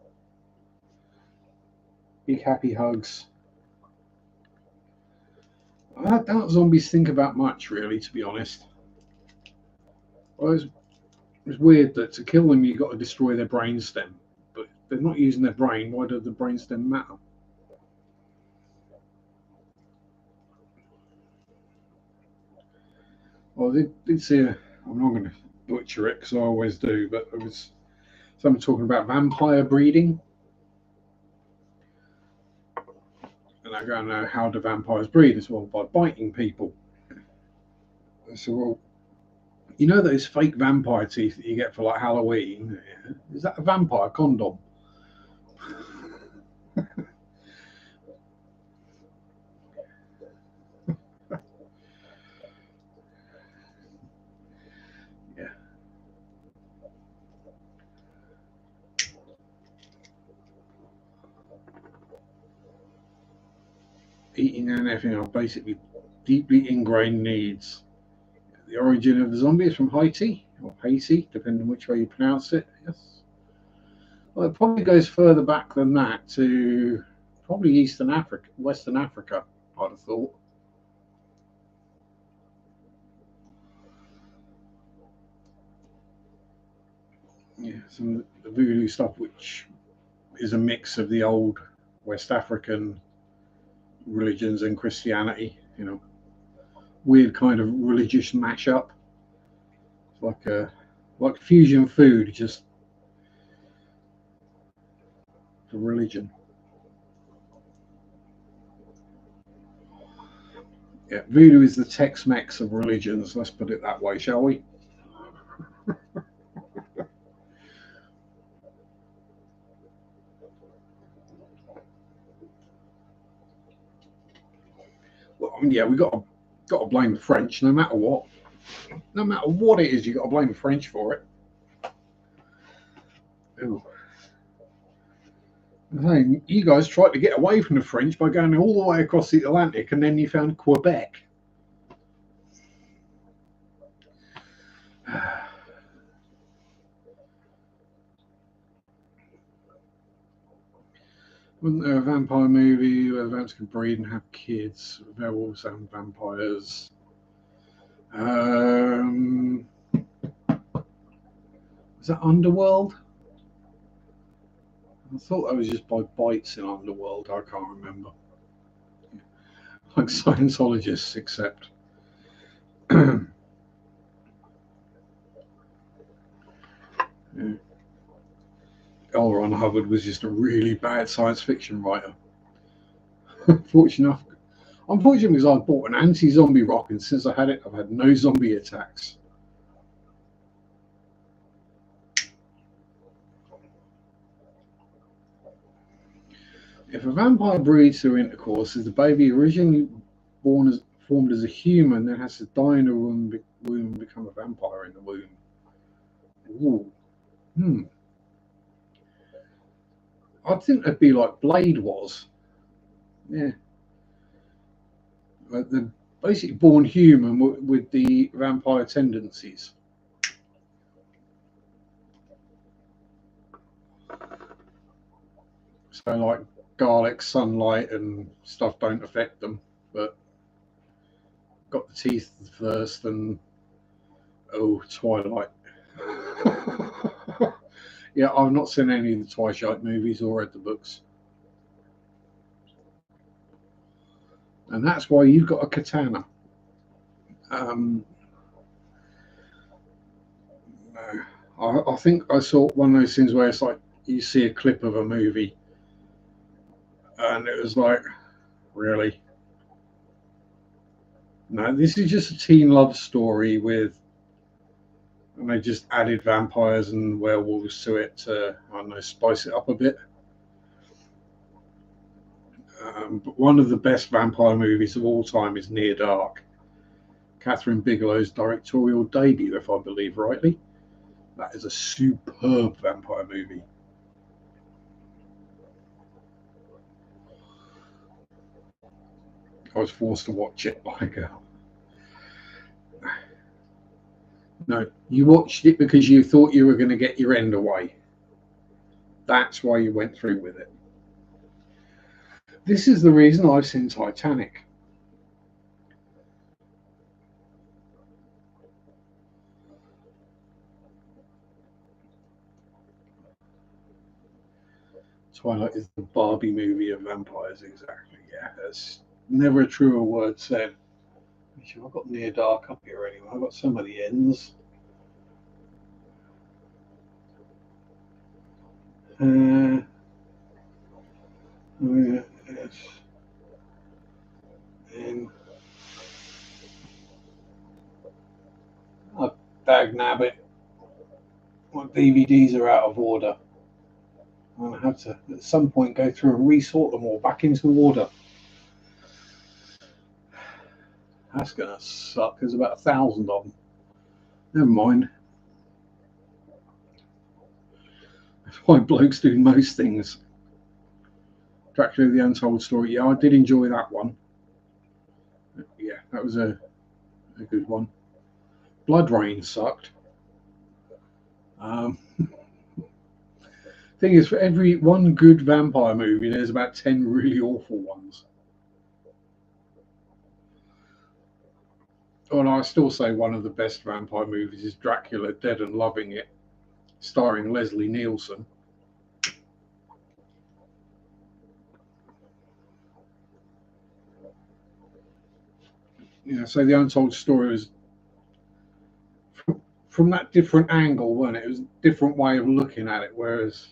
Big happy hugs. I doubt zombies think about much, really, to be honest. Well, it's weird that to kill them, you've got to destroy their brainstem. But if they're not using their brain, why does the brainstem matter? Well, I did see I'm not going to butcher it because I always do, but it was someone talking about vampire breeding. And I go, no, how do vampires breed? As well, by biting people. I said, well, you know those fake vampire teeth that you get for like Halloween? Is that a vampire condom? Yeah. Eating and everything are basically deeply ingrained needs. The origin of the zombie is from Haiti, or Haiti, depending on which way you pronounce it. Yes. Well, it probably goes further back than that to probably Eastern Africa, Western Africa, I'd have thought. Yeah, some of the voodoo stuff, which is a mix of the old West African religions and Christianity, weird kind of religious mashup. It's like fusion food, just the religion. Yeah, voodoo is the Tex-Mex of religions. Let's put it that way, shall we? Well, I mean, yeah, we got to blame the French, no matter what. No matter what it is, you got to blame the French for it. Ooh. Saying, you guys tried to get away from the French by going all the way across the Atlantic, and then you found Quebec. Wasn't there a vampire movie where the vampires can breed and have kids? Werewolves and vampires. Was that Underworld? I thought that was just by bites in Underworld. I can't remember. Like Scientologists, except. Yeah. L. Ron Hubbard was just a really bad science fiction writer. Unfortunately, because I bought an anti-zombie rock, and since I had it, I've had no zombie attacks. If a vampire breeds through intercourse, is the baby originally formed as a human, then has to die in a womb and become a vampire in the womb? Ooh. I'd think that'd be like Blade was. Yeah. Like the basically born human with the vampire tendencies. So like garlic, sunlight, and stuff don't affect them, but got the teeth first, and Twilight. Yeah, I've not seen any of the Twilight movies or read the books, and that's why you've got a katana. No, I think I saw one of those things where it's like you see a clip of a movie, and it was like, really? No, this is just a teen love story and they just added vampires and werewolves to it to, I don't know, spice it up a bit. But one of the best vampire movies of all time is Near Dark. Catherine Bigelow's directorial debut, if I believe rightly. That is a superb vampire movie. I was forced to watch it like a... No, you watched it because you thought you were going to get your end away. That's why you went through with it. This is the reason I've seen Titanic. Twilight is the Barbie movie of vampires, exactly. Yeah, there's never a truer word said. I've got Near Dark up here anyway. I've got some of the ends. Oh yeah, yes. And dag nabbit. My DVDs are out of order. I'm gonna have to at some point go through and resort them all back into order. That's gonna suck. There's about 1,000 of them. Never mind. That's why blokes do most things. Dracula the Untold Story. Yeah, I did enjoy that one. Yeah, that was a good one. Blood Rain sucked. Thing is, for every one good vampire movie, there's about 10 really awful ones. Oh, and I still say one of the best vampire movies is Dracula Dead and Loving It, starring Leslie Nielsen. So the Untold Story was from that different angle, wasn't it? It was a different way of looking at it, whereas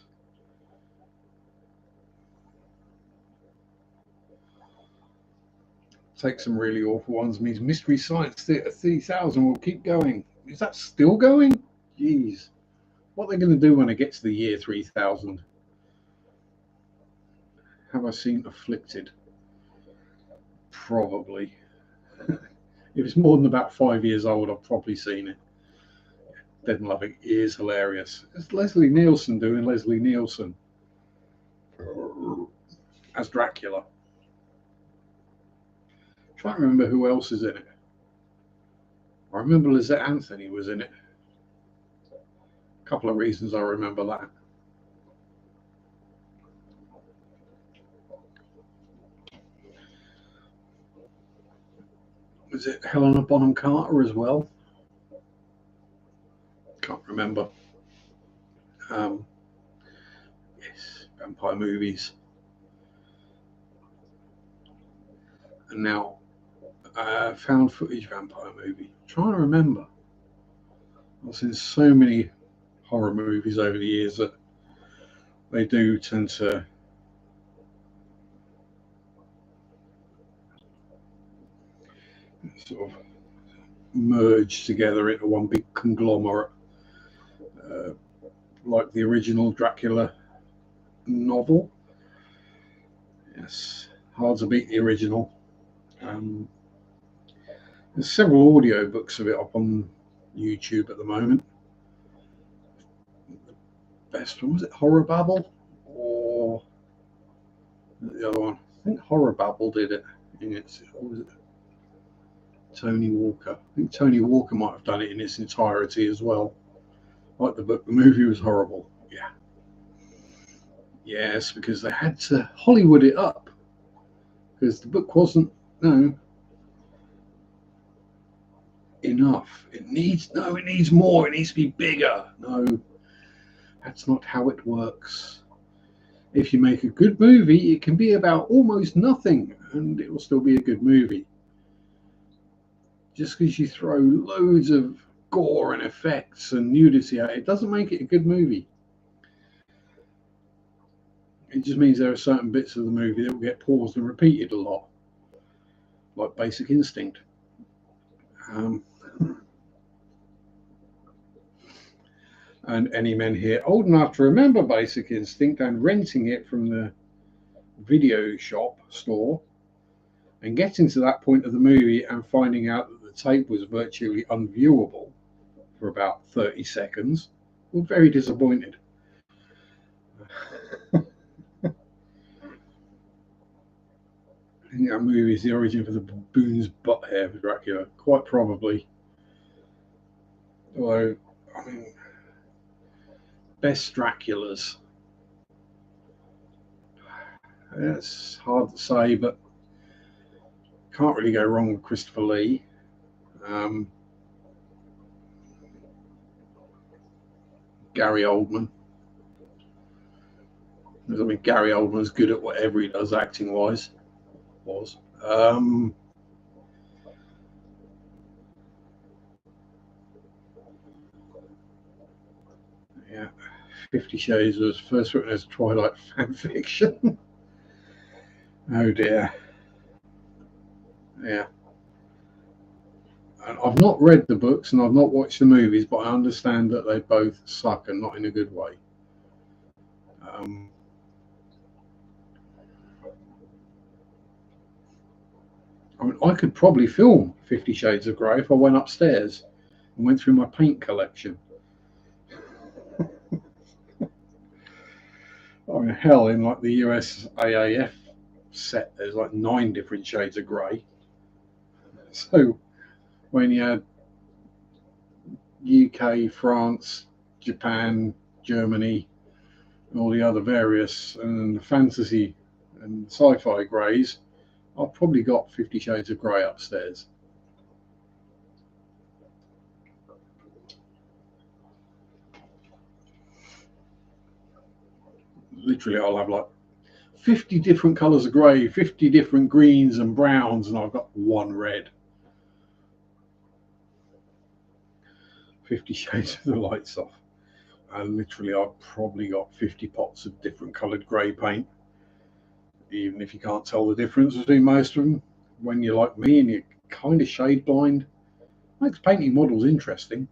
take some really awful ones means Mystery Science Theater 3000 will keep going. Is that still going? Jeez. What are they going to do when it gets to the year 3000? Have I seen Afflicted? Probably. If it's more than about 5 years old, I've probably seen it. Dead and Loving is hilarious. It's Leslie Nielsen doing Leslie Nielsen as Dracula. I'm trying to remember who else is in it. I remember Lizette Anthony was in it. A couple of reasons I remember that. Was it Helena Bonham Carter as well? Can't remember. Yes, vampire movies. And now, found footage vampire movie. I'm trying to remember. I've seen so many horror movies over the years that they do tend to sort of merged together into one big conglomerate, like the original Dracula novel. Yes, hard to beat the original. There's several audio books of it up on YouTube at the moment. The best one, was it Horror Babble or the other one? I think Horror Babble did it in its, or was it Tony Walker? I think Tony Walker might have done it in its entirety as well. Like the book, the movie was horrible. Yeah. Yes, because they had to Hollywood it up. Because the book wasn't, enough. It needs more. It needs to be bigger. No, that's not how it works. If you make a good movie, it can be about almost nothing and it will still be a good movie. Just because you throw loads of gore and effects and nudity at it doesn't make it a good movie. It just means there are certain bits of the movie that will get paused and repeated a lot, like Basic Instinct. And any men here old enough to remember Basic Instinct and renting it from the video shop store and getting to that point of the movie and finding out that the tape was virtually unviewable for about 30 seconds were very disappointed. I think that movie is the origin for the baboon's butt hair for Dracula, quite probably. Although, I mean, best Draculas. It's hard to say, but can't really go wrong with Christopher Lee. Gary Oldman. I mean, Gary Oldman's good at whatever he does acting-wise. Yeah, 50 Shades was first written as Twilight fan fiction. Oh dear. Yeah. And I've not read the books and I've not watched the movies, but I understand that they both suck and not in a good way. I mean, I could probably film 50 Shades of Grey if I went upstairs and went through my paint collection. I mean, hell, in like the USAAF set, there's like 9 different shades of grey. So when you had UK, France, Japan, Germany, and all the other various and fantasy and sci-fi greys, I've probably got 50 Shades of Grey upstairs. Literally, I'll have like 50 different colours of grey, 50 different greens and browns, and I've got one red. 50 Shades of the Lights Off. And literally, I've probably got 50 pots of different coloured grey paint. Even if you can't tell the difference between most of them, when you're like me and you're kind of shade blind, makes painting models interesting.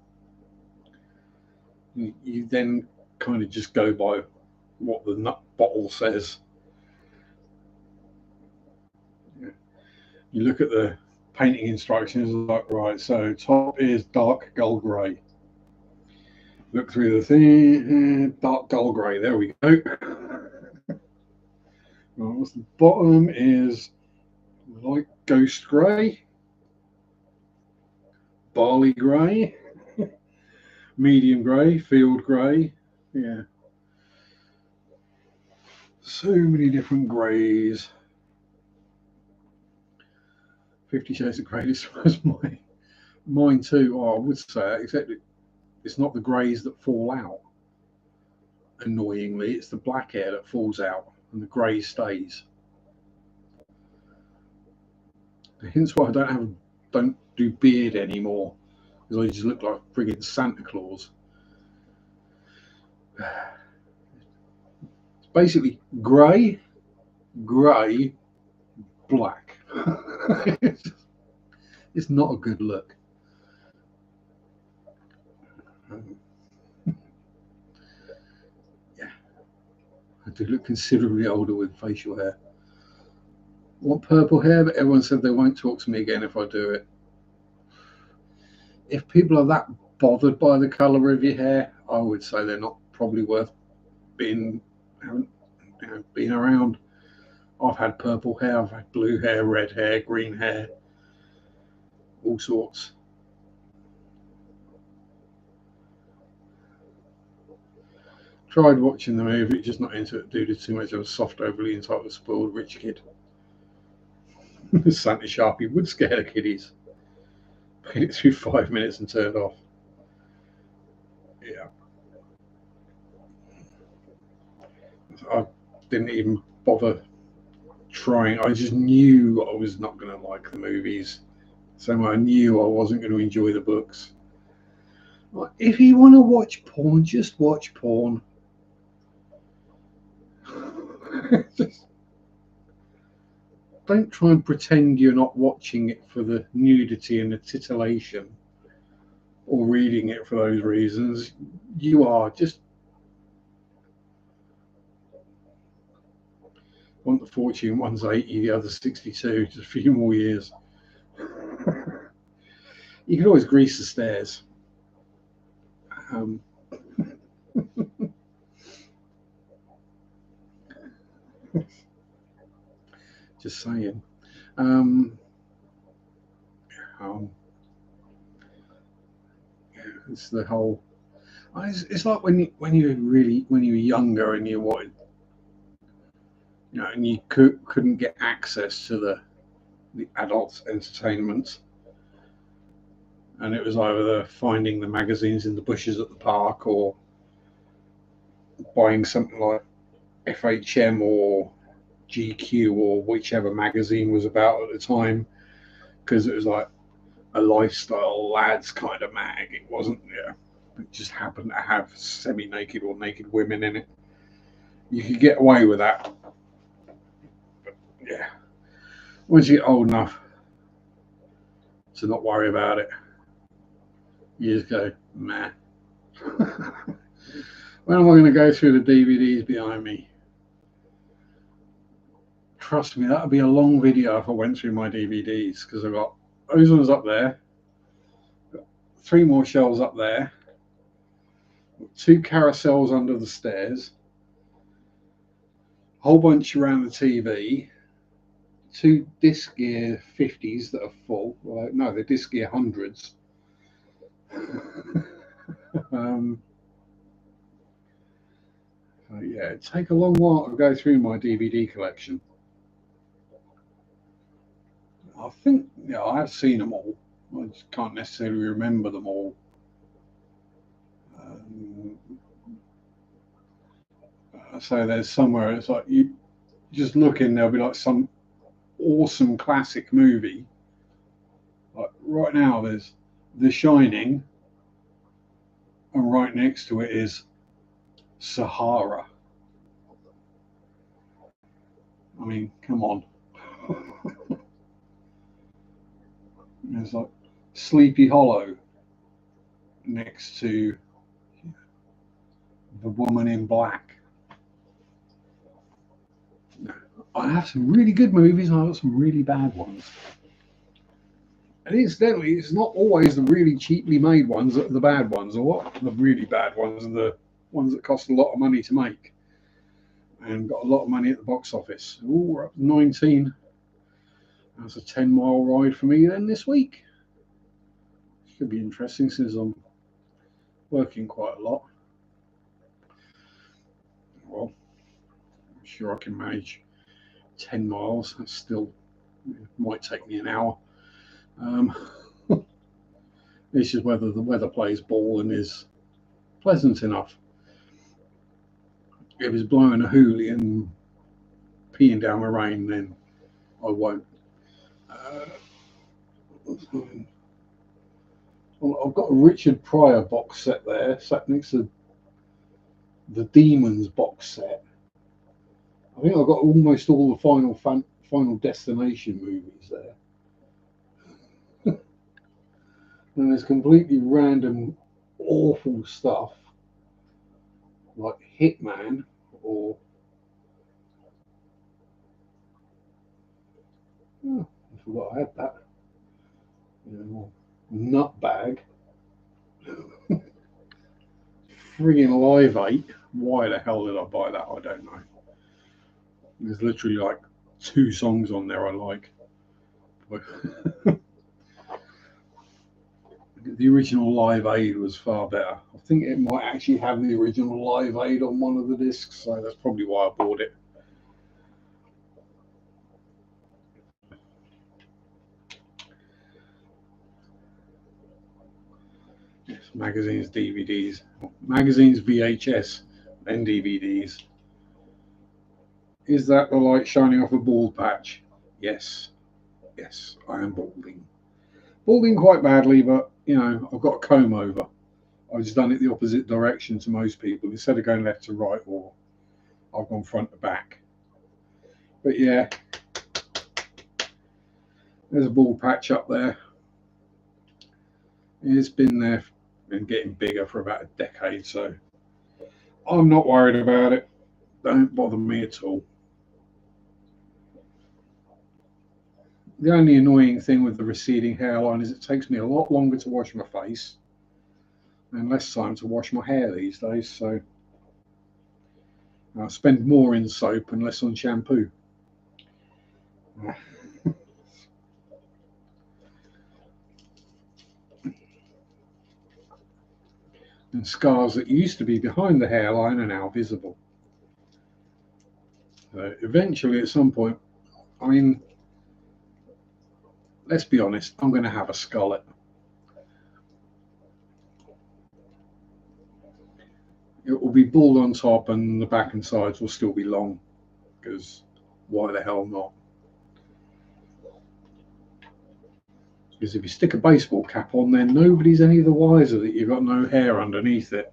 You then kind of just go by what the nut bottle says. You look at the painting instructions, like, right, so top is dark gull grey. Look through the thing, dark gull grey, there we go. Right, the bottom is light ghost grey, barley grey, medium grey, field grey. Yeah, so many different greys. 50 Shades of Grey describes mine too. Oh, I would say that, except it's not the greys that fall out. Annoyingly, it's the black hair that falls out and the grey stays. Hence why I don't do beard anymore, because I just look like friggin' Santa Claus. It's basically grey, black. It's not a good look. Yeah, I do look considerably older with facial hair. Want purple hair, but everyone said they won't talk to me again if I do it. If people are that bothered by the colour of your hair, I would say they're not probably worth being being around. I've had purple hair, I've had blue hair, red hair, green hair, all sorts. Tried watching the movie, just not into it due to too much of a soft, overly entitled, spoiled rich kid. Santa Sharpe would scare the kiddies. Made it through 5 minutes and turned off. Yeah. I didn't even bother trying. I just knew I was not going to like the movies. So I knew I wasn't going to enjoy the books. Like, if you want to watch porn, just watch porn. Just don't try and pretend you're not watching it for the nudity and the titillation, or reading it for those reasons. You are. Just want the fortune, one's 80, the other's 62, just a few more years. You can always grease the stairs. Just saying. It's the whole. It's like when you were younger and you wanted, and you couldn't get access to the adult entertainment, and it was either finding the magazines in the bushes at the park or buying something like FHM or GQ or whichever magazine was about at the time, because it was like a lifestyle lads kind of mag. It wasn't, it just happened to have semi-naked or naked women in it. You could get away with that. But yeah, once you get old enough to not worry about it, you just go, meh. When am I going to go through the DVDs behind me? Trust me, that would be a long video if I went through my DVDs, because I've got those ones up there, got 3 more shelves up there, 2 carousels under the stairs, a whole bunch around the TV, 2 disc gear 50s that are full. Well, no, they're disc gear 100s. Yeah, it'd take a long while to go through my DVD collection. I think, I have seen them all. I just can't necessarily remember them all. So there's somewhere, it's like you just look in, there'll be like some awesome classic movie. Like right now, there's The Shining, and right next to it is Sahara. I mean, come on. There's like Sleepy Hollow next to The Woman in Black. I have some really good movies and I've got some really bad ones. And incidentally, it's not always the really cheaply made ones that are the bad ones. Or the really bad ones are the ones that cost a lot of money to make and got a lot of money at the box office. Oh, we're up to 19. That's a 10-mile ride for me then this week. Should be interesting since I'm working quite a lot. Well, I'm sure I can manage 10 miles. That still might take me an hour. This is whether the weather plays ball and is pleasant enough. If it's blowing a hoolie and peeing down the rain, then I won't. Well, I've got a Richard Pryor box set there, sat next to the Demons box set. I think I've got almost all the Final Destination movies there. And there's completely random, awful stuff like Hitman or oh, I forgot I had that. Nutbag. Friggin' Live 8. Why the hell did I buy that? I don't know. There's literally like 2 songs on there I like. The original Live Aid was far better. I think it might actually have the original Live Aid on one of the discs, so that's probably why I bought it. Yes, magazines, DVDs, magazines, VHS, and DVDs. Is that the light shining off a bald patch? Yes, yes, I am balding. Balding quite badly, but you know, I've got a comb over. I've just done it the opposite direction to most people. Instead of going left to right, or I've gone front to back. But yeah, there's a bald patch up there. It's been there and getting bigger for about a decade, so I'm not worried about it. Don't bother me at all. The only annoying thing with the receding hairline is it takes me a lot longer to wash my face and less time to wash my hair these days, so I spend more in soap and less on shampoo. And scars that used to be behind the hairline are now visible. So eventually, at some point, I mean, let's be honest, I'm going to have a skullet. It will be bald on top, and the back and sides will still be long, because why the hell not? Because if you stick a baseball cap on, then nobody's any the wiser that you've got no hair underneath it.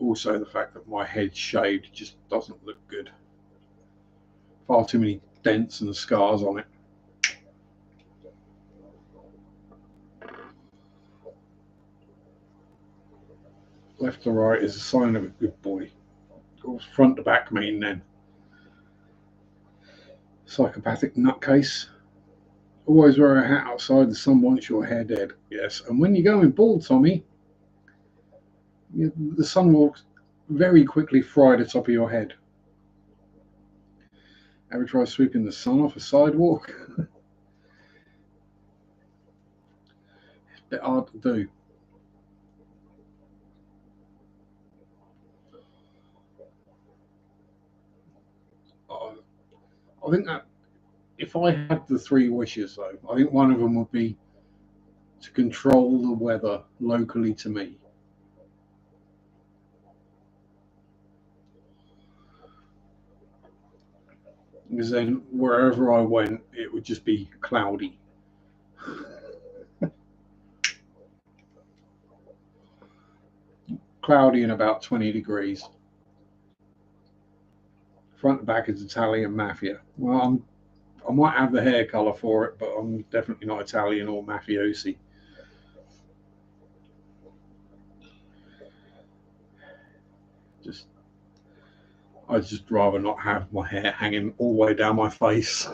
Also, the fact that my head's shaved just doesn't look good. Far too many dents and scars on it. Left to right is a sign of a good boy. Or front to back mean then? Psychopathic nutcase. Always wear a hat outside, the sun wants your hair dead. Yes, and when you're going bald, Tommy, the sun will very quickly fry the top of your head. Ever try sweeping the sun off a sidewalk? It's a bit hard to do. I think that if I had the 3 wishes, though, I think one of them would be to control the weather locally to me. Because then wherever I went, it would just be cloudy. Cloudy and about 20 degrees. Front and back is Italian mafia. Well, I might have the hair colour for it, but I'm definitely not Italian or mafiosi. I'd just rather not have my hair hanging all the way down my face.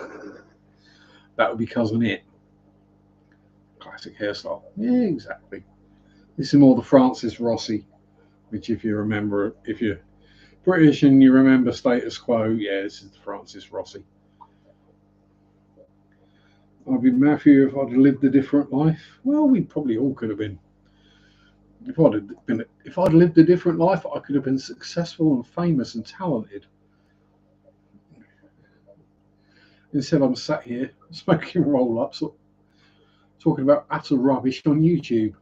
That would be cousin it. Classic hairstyle. Yeah, exactly. This is more the Francis Rossi, which if you remember, if you're British and you remember Status Quo, yeah, this is the Francis Rossi. I'd be Matthew if I'd lived a different life. Well, we probably all could have been. If I'd lived a different life, I could have been successful and famous and talented. Instead, I'm sat here smoking roll-ups, talking about utter rubbish on YouTube.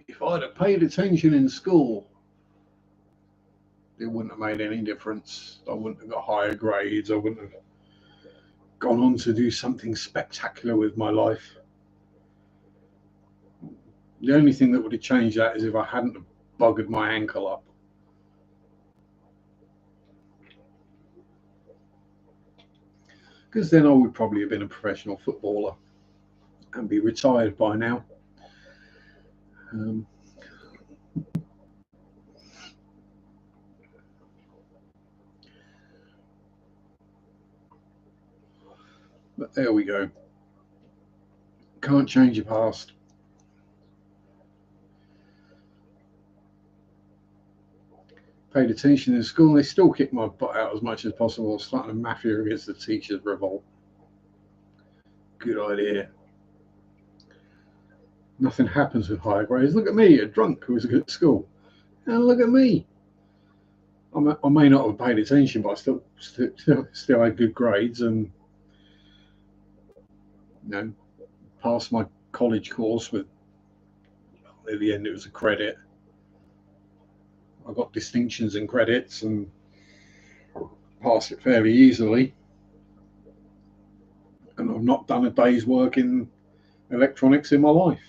If I'd have paid attention in school, it wouldn't have made any difference. I wouldn't have got higher grades. I wouldn't have gone on to do something spectacular with my life. The only thing that would have changed that is if I hadn't buggered my ankle up. because then I would probably have been a professional footballer and be retired by now. But there we go. Can't change your past. Paid attention in school, and they still kick my butt out as much as possible, starting a mafia against the teachers' revolt. Good idea. Nothing happens with higher grades. Look at me, a drunk who was good at school. And look at me. I may not have paid attention, but I still had good grades, and passed my college course with. At the end, it was a credit. I got distinctions and credits and passed it fairly easily. And I've not done a day's work in electronics in my life,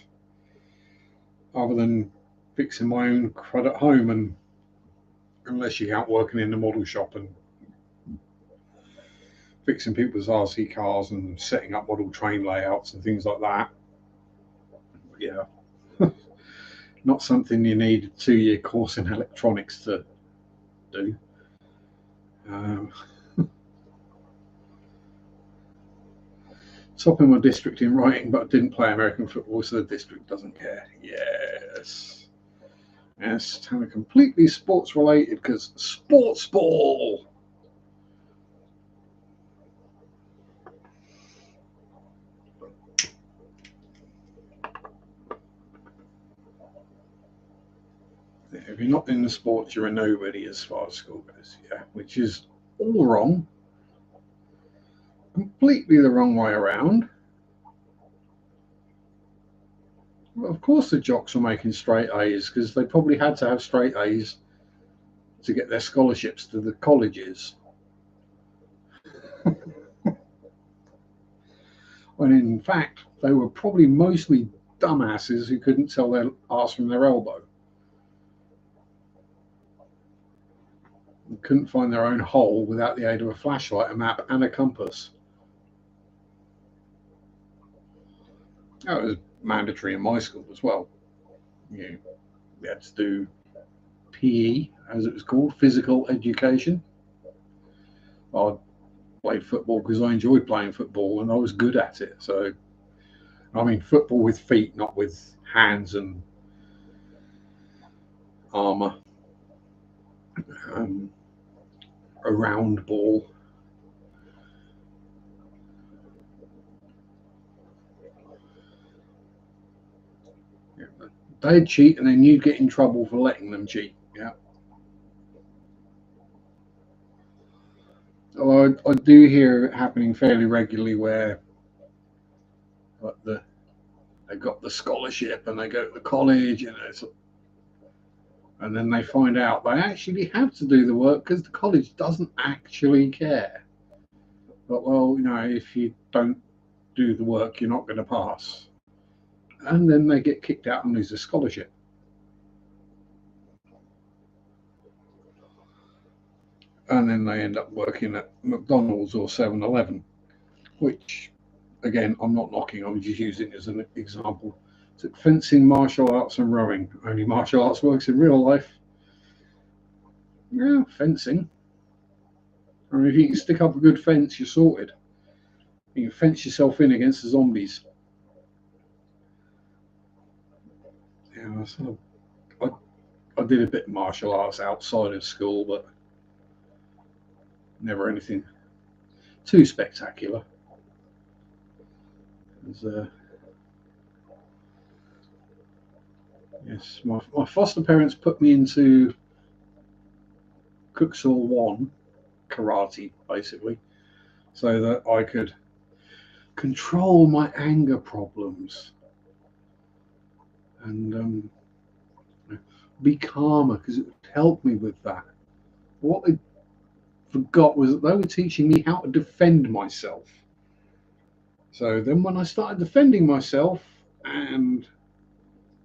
other than fixing my own crud at home, and unless you count working in the model shop and fixing people's RC cars and setting up model train layouts and things like that. Yeah. Not something you need a 2-year course in electronics to do. Top in my district in writing, but I didn't play American football, so the district doesn't care. Yes. Yes, kind of completely sports related, because sports ball. If you're not in the sports, you're a nobody as far as school goes. Yeah, which is all wrong. Completely the wrong way around. Well, of course the jocks were making straight A's, because they probably had to have straight A's to get their scholarships to the colleges. When in fact, they were probably mostly dumbasses who couldn't tell their arse from their elbow. Couldn't find their own hole without the aid of a flashlight, a map, and a compass. That was mandatory in my school as well. We had to do PE, as it was called, physical education. I played football because I enjoyed playing football and I was good at it. So, I mean, football with feet, not with hands and armour. A round ball. They'd cheat and then you'd get in trouble for letting them cheat. Yeah. Although I do hear it happening fairly regularly where like they got the scholarship and they go to the college and then they find out they actually have to do the work because the college doesn't actually care. But well, if you don't do the work, you're not going to pass. And then they get kicked out and lose a scholarship. And then they end up working at McDonald's or 7-Eleven, which, again, I'm not knocking, I'm just using it as an example. So fencing, martial arts, and rowing. Only martial arts works in real life. Yeah, fencing. I mean, if you can stick up a good fence, you're sorted. You can fence yourself in against the zombies. Yeah, so I did a bit of martial arts outside of school, but never anything too spectacular. Yes, my foster parents put me into Kuksal 1 karate, basically, so that I could control my anger problems and be calmer, because it would help me with that. What they forgot was that they were teaching me how to defend myself. So then when I started defending myself and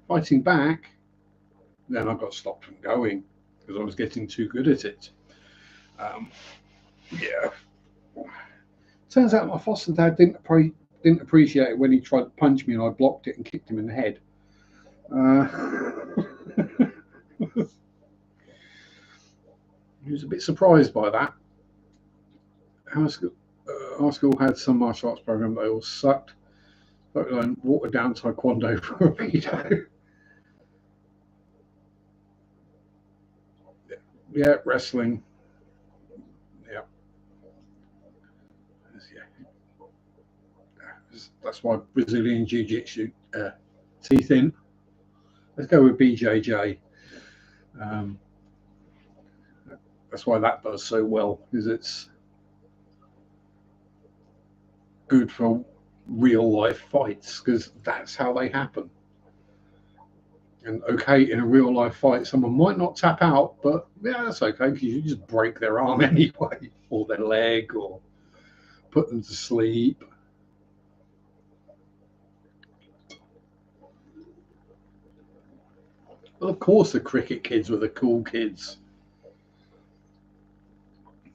fighting back, then I got stopped from going because I was getting too good at it. Yeah. Turns out my foster dad didn't appreciate it when he tried to punch me and I blocked it and kicked him in the head. He was a bit surprised by that. Our school had some martial arts program that they all sucked. But I watered down taekwondo for a veto. Yeah, wrestling. Yeah. That's why Brazilian Jiu-Jitsu, teeth in. Let's go with BJJ. That's why that does so well, because it's good for real life fights, because that's how they happen. And okay, in a real life fight, someone might not tap out, but yeah, that's okay, because you just break their arm anyway, or their leg, or put them to sleep. Well, of course, the cricket kids were the cool kids.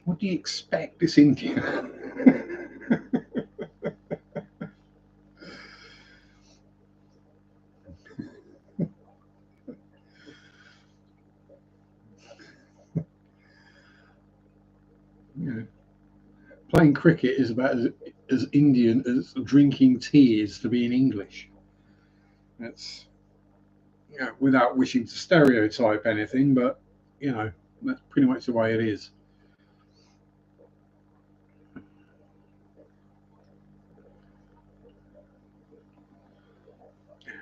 What do you expect? It's India. You know, playing cricket is about as Indian as drinking tea is to being English. That's, you know, without wishing to stereotype anything, but you know, that's pretty much the way it is.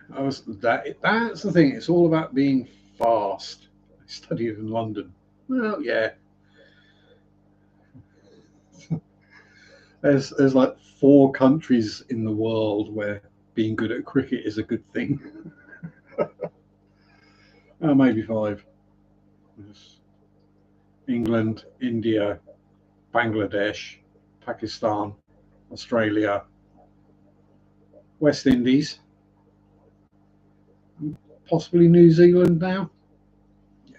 That's the thing. It's all about being fast. I studied in London. Well, yeah. There's like 4 countries in the world where being good at cricket is a good thing. Maybe 5. There's England, India, Bangladesh, Pakistan, Australia, West Indies, possibly New Zealand now. Yeah.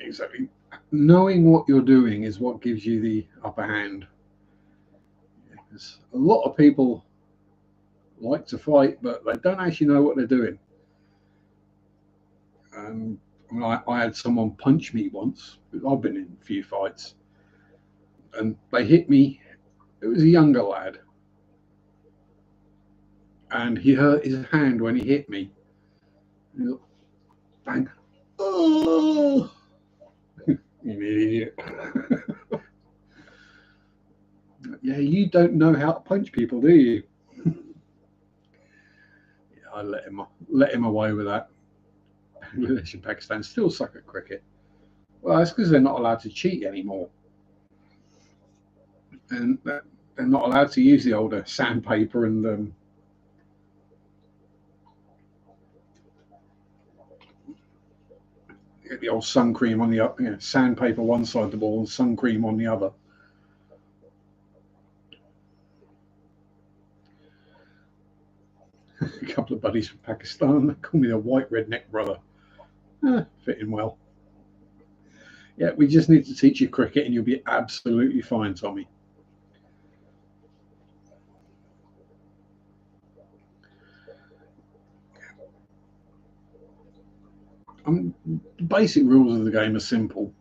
Exactly. Knowing what you're doing is what gives you the upper hand. Because a lot of people like to fight, but they don't actually know what they're doing. I had someone punch me once. I've been in a few fights, and they hit me. It was a younger lad, and he hurt his hand when he hit me. Bang! Oh, you idiot! Yeah, you don't know how to punch people, do you? Yeah, I let him away with that. Bangladesh and Pakistan still suck at cricket. Well, that's because they're not allowed to cheat anymore, and they're not allowed to use the older sandpaper and the old sun cream on the sandpaper one side of the ball and sun cream on the other. A couple of buddies from Pakistan, they call me the white redneck brother. Fitting well. Yeah, we just need to teach you cricket and you'll be absolutely fine, Tommy. The basic rules of the game are simple.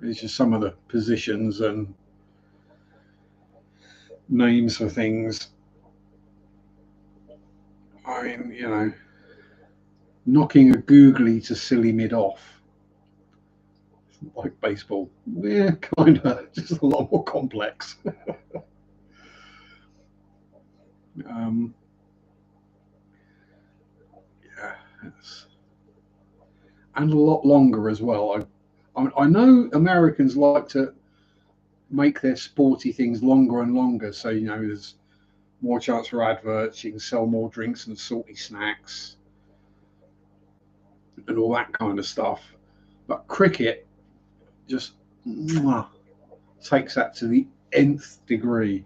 It's just some of the positions and names for things. I mean, knocking a googly to silly mid off, like baseball. Yeah, kind of, just a lot more complex. Yeah, and a lot longer as well. I know Americans like to make their sporty things longer and longer, so there's more chance for adverts. You can sell more drinks and salty snacks and all that kind of stuff. But cricket just takes that to the nth degree.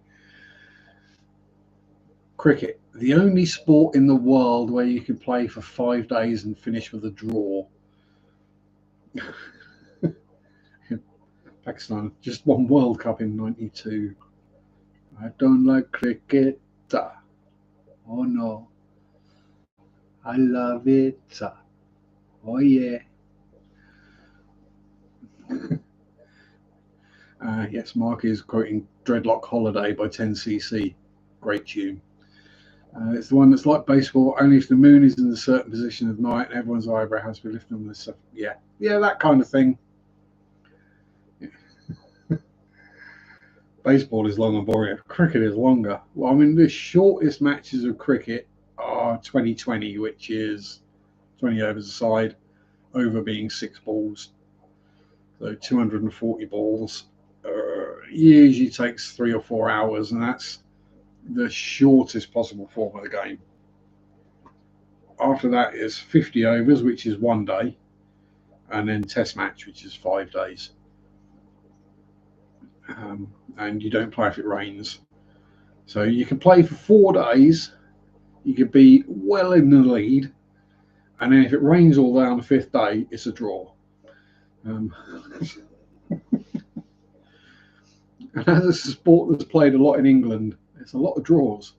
Cricket, the only sport in the world where you can play for 5 days and finish with a draw. Pakistan just won World Cup in '92. I don't like cricket. Oh no, I love it. Oh yeah. Yes, Mark is quoting Dreadlock Holiday by 10cc. Great tune. It's the one that's like baseball, only if the moon is in a certain position of night and everyone's eyebrow has to be lifted on this stuff. Yeah, that kind of thing. Yeah. Baseball is long and boring. Cricket is longer. Well, I mean, the shortest matches of cricket are 2020, which is 20 overs a side, over being 6 balls. So 240 balls. Usually takes 3 or 4 hours, and that's the shortest possible form of the game. After that is 50 overs, which is 1 day, and then test match, which is 5 days. And you don't play if it rains. So you can play for 4 days, you could be well in the lead, and then if it rains all day on the 5th day, it's a draw. And as a sport that's played a lot in England, it's a lot of draws.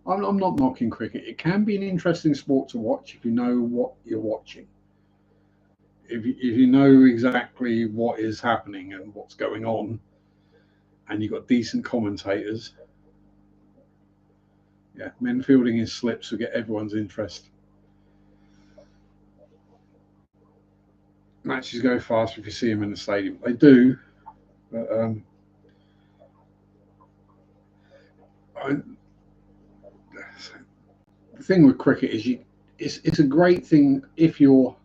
I'm not knocking cricket. It can be an interesting sport to watch if you know what you're watching. If you know exactly what is happening and what's going on, and you've got decent commentators, yeah, men fielding his slips will get everyone's interest. Matches go faster if you see them in the stadium. They do, but the thing with cricket is it's a great thing if you're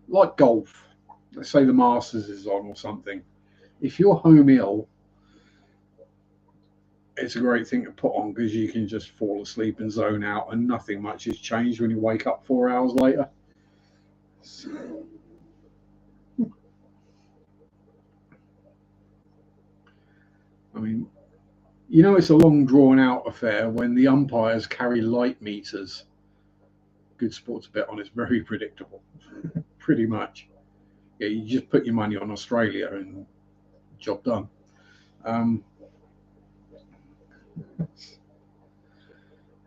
like golf. Let's say the Masters is on or something. If you're home ill, it's a great thing to put on because you can just fall asleep and zone out, and nothing much has changed when you wake up 4 hours later. I mean, it's a long drawn out affair when the umpires carry light meters. Good sport to bet on. It's very predictable, pretty much. Yeah, you just put your money on Australia and job done.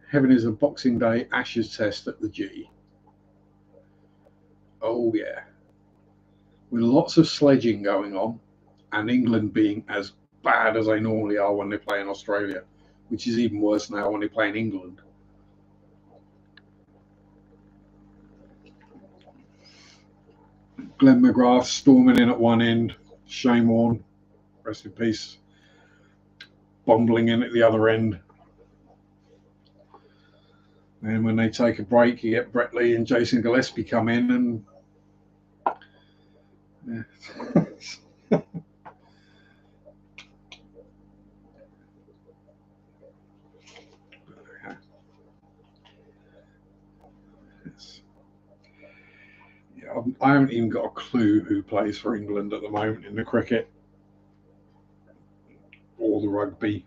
Heaven is a Boxing Day Ashes test at the G. Oh yeah, with lots of sledging going on, and England being as bad as they normally are when they play in Australia, which is even worse now when they play in England. Glenn McGrath storming in at one end, Shane Warne, rest in peace, bumbling in at the other end. And when they take a break, you get Brett Lee and Jason Gillespie come in, and yeah. I haven't even got a clue who plays for England at the moment in the cricket or the rugby.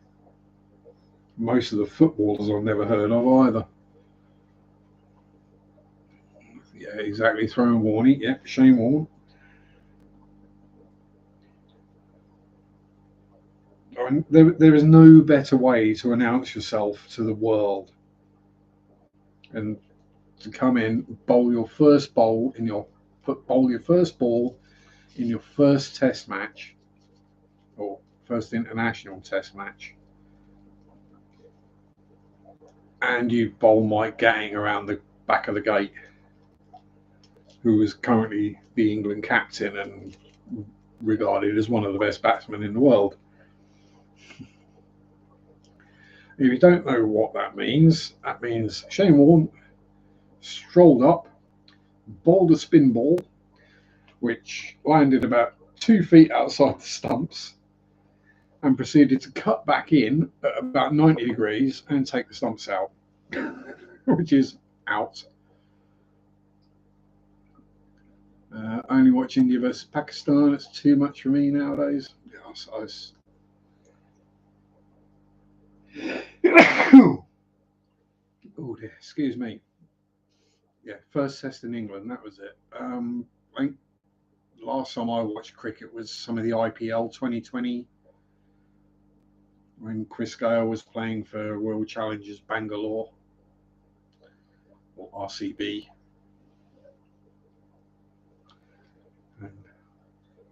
Most of the footballers I've never heard of either. Yeah, exactly. Throwing Warney. Yeah, Shane Warne. I mean, there is no better way to announce yourself to the world and to come in, bowl your first ball in your first ball in your first test match or first international test match, and you bowl Mike Gatting around the back of the gate, who is currently the England captain and regarded as one of the best batsmen in the world. If you don't know what that means Shane Warne strolled up, bowled a spin ball, which landed about 2 feet outside the stumps, and proceeded to cut back in at about 90 degrees and take the stumps out, which is out. Only watch India versus Pakistan. It's too much for me nowadays. Oh dear, excuse me. Yeah, first test in England, that was it. I think last time I watched cricket was some of the IPL 2020 when Chris Gale was playing for Royal Challengers Bangalore or RCB. And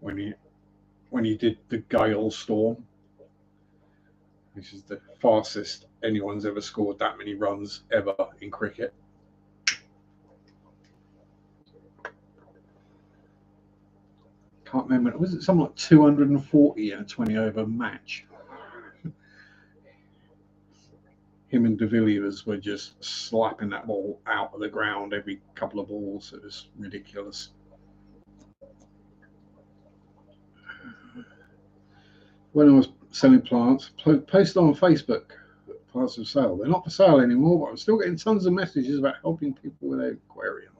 when he did the Gale Storm, which is the fastest anyone's ever scored that many runs ever in cricket. Can't remember. Was it something like 240 in a 20-over match? Him and de Villiers were just slapping that ball out of the ground every couple of balls. It was ridiculous. When I was selling plants, posted on Facebook, plants for sale. They're not for sale anymore, but I'm still getting tons of messages about helping people with their aquarium.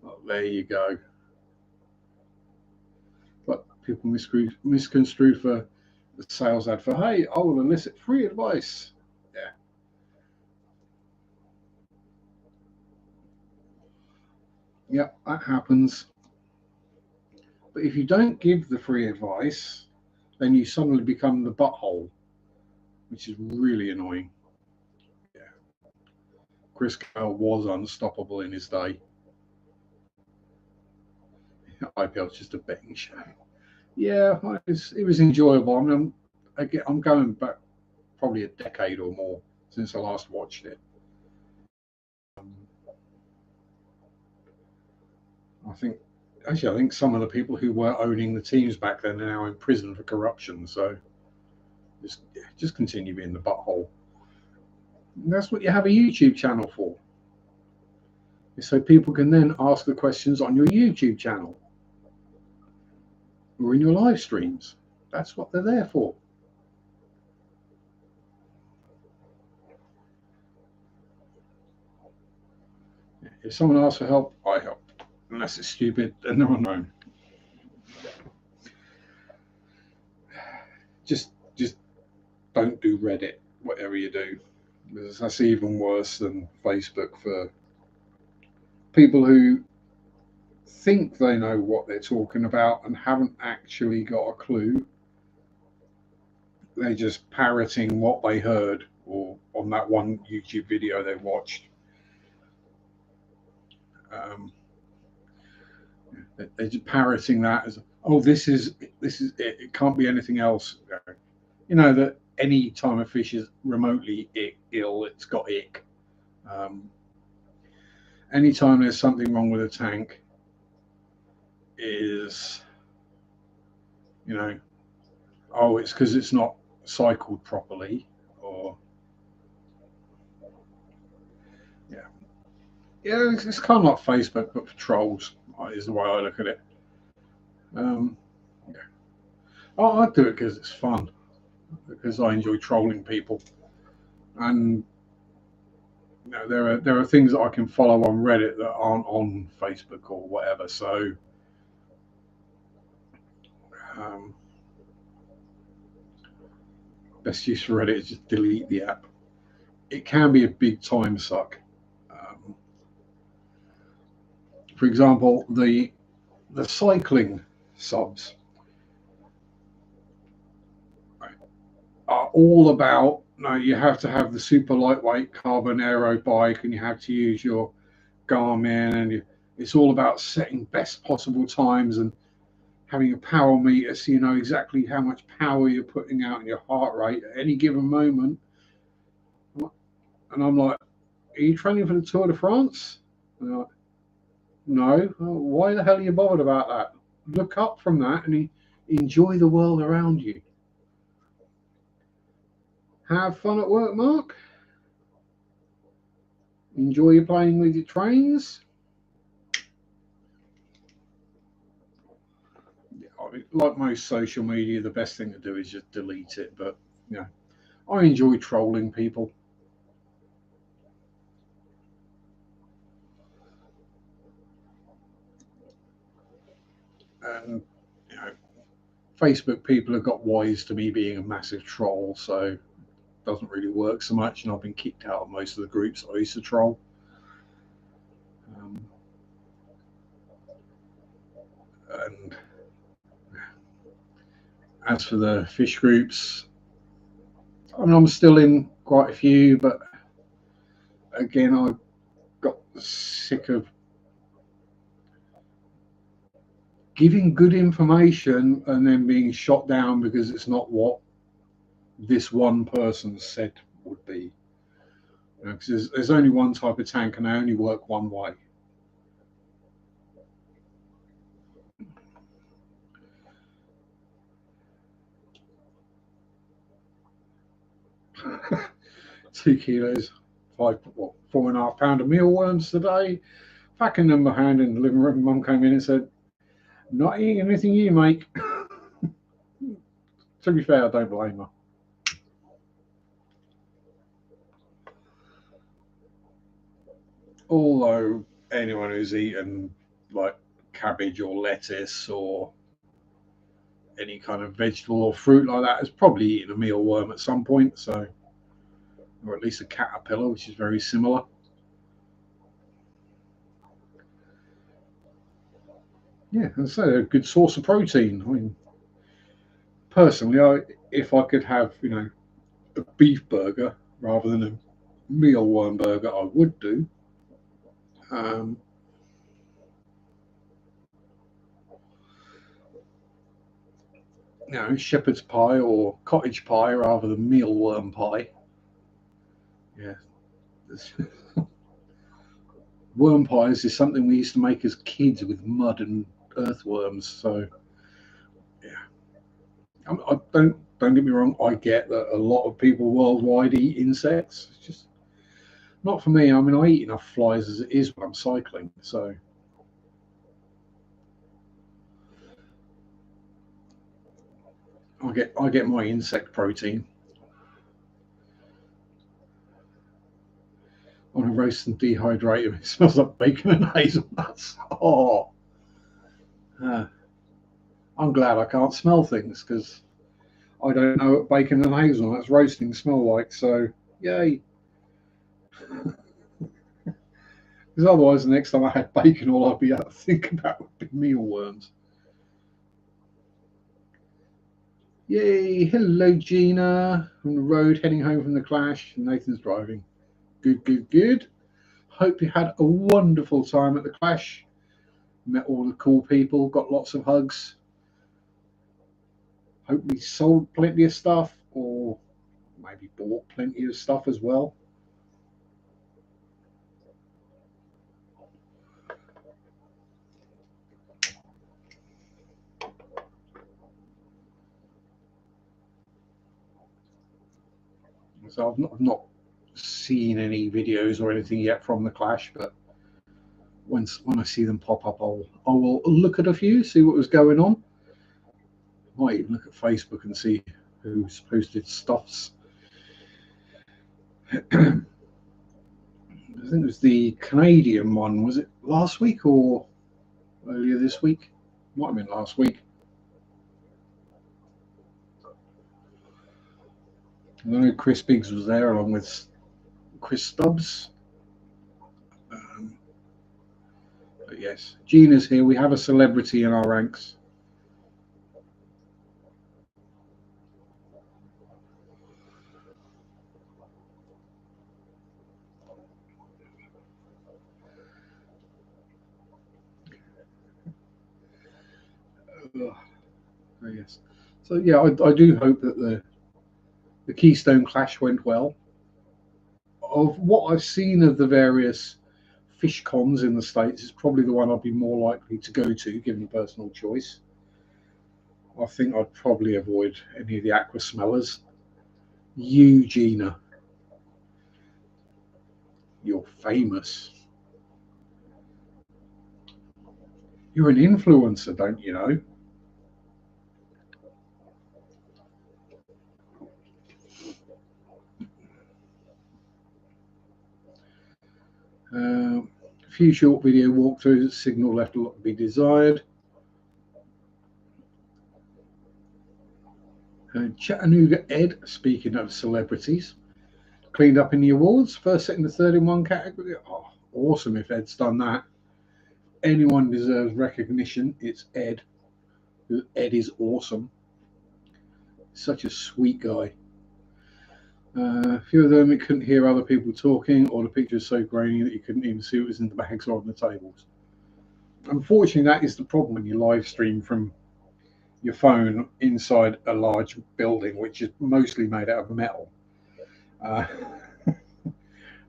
Well, there you go. But people misconstrue for the sales ad for, hey, I will elicit free advice. Yeah. Yeah, that happens. But if you don't give the free advice, then you suddenly become the butthole, which is really annoying. Yeah. Chris Gale was unstoppable in his day. IPL's just a betting show. Yeah, it was enjoyable. I mean, I'm going back probably a decade or more since I last watched it. I think some of the people who were owning the teams back then are now in prison for corruption. So just continue being the butthole. And that's what you have a YouTube channel for. So people can then ask the questions on your YouTube channel or in your live streams. That's what they're there for. If someone asks for help, I help. Unless it's stupid, then they're on their own. Just don't do Reddit, whatever you do, because that's even worse than Facebook for people who think they know what they're talking about and haven't actually got a clue. They're just parroting what they heard or on that one YouTube video they watched. They're just parroting that as, oh, this is it. It can't be anything else. You know that any time a fish is remotely ill, it's got ick. Anytime there's something wrong with a tank, is, you know, oh, it's because it's not cycled properly, or yeah, it's kind of like Facebook, but for trolls is the way I look at it. Yeah. I do it because it's fun, because I enjoy trolling people, and you know, there are things that I can follow on Reddit that aren't on Facebook or whatever. So best use for Reddit is just delete the app. It can be a big time suck. For example, the cycling subs are all about, no, you have to have the super lightweight carbon aero bike and you have to use your Garmin, and it's all about setting best possible times and having a power meter so you know exactly how much power you're putting out in your heart rate at any given moment. And I'm like, are you training for the Tour de France? And like, no. Well, why the hell are you bothered about that? Look up from that and enjoy the world around you. Have fun at work, Mark. Enjoy playing with your trains. Like most social media, the best thing to do is just delete it. But yeah, I enjoy trolling people. And you know, Facebook people have got wise to me being a massive troll, so doesn't really work so much, and I've been kicked out of most of the groups I used to troll. And as for the fish groups, I mean, I'm still in quite a few, but again, I got sick of giving good information and then being shot down because it's not what this one person said would be. You know, 'cause there's only one type of tank and they only work one way. Two kilos, 4.5 pound of mealworms today. Packing them behind in the living room. Mum came in and said, "Not eating anything you make." To be fair, I don't blame her. Although anyone who's eaten like cabbage or lettuce or any kind of vegetable or fruit like that has probably eaten a mealworm at some point, so, or at least a caterpillar, which is very similar. Yeah, and so they're a good source of protein. I mean, personally, if I could have, a beef burger rather than a mealworm burger, I would do. Um, shepherd's pie or cottage pie rather than mealworm pie. Yeah. Worm pies is something we used to make as kids with mud and earthworms. So, yeah, I don't get me wrong. I get that a lot of people worldwide eat insects. It's just not for me. I mean, I eat enough flies as it is when I'm cycling. So, I get my insect protein on a roast and dehydrated. It smells like bacon and hazelnuts. Oh, I'm glad I can't smell things because I don't know what bacon and hazelnuts roasting smell like. So, yay. Because otherwise, the next time I had bacon, all I'd be able to think about would be mealworms. Yay! Hello, Gina. On the road, heading home from the clash. Nathan's driving. Good, good, good. Hope you had a wonderful time at the clash. Met all the cool people, got lots of hugs. Hope we sold plenty of stuff, or maybe bought plenty of stuff as well. So I've not seen any videos or anything yet from the clash, but when I see them pop up, I will look at a few, see what was going on. Might even look at Facebook and see who's posted stuffs. I think it was the Canadian one. Was it last week or earlier this week? Might have been last week. I know Chris Biggs was there along with Chris Stubbs. But yes, Gina's here. We have a celebrity in our ranks. Oh, yes. So yeah, I do hope that the Keystone Clash went well. Of what I've seen of the various fish cons in the States, it's probably the one I'd be more likely to go to, given personal choice. I think I'd probably avoid any of the aqua smellers. You, Gina, you're famous. You're an influencer, don't you know? A few short video walkthroughs. Signal left a lot to be desired. Chattanooga Ed, speaking of celebrities, cleaned up in the awards, first, second, and third in one category. Oh, awesome if Ed's done that. Anyone deserves recognition, it's Ed. Ed is awesome. Such a sweet guy. A few of them, you couldn't hear other people talking, or the picture was so grainy that you couldn't even see what was in the bags or on the tables. Unfortunately, that is the problem when you live stream from your phone inside a large building, which is mostly made out of metal.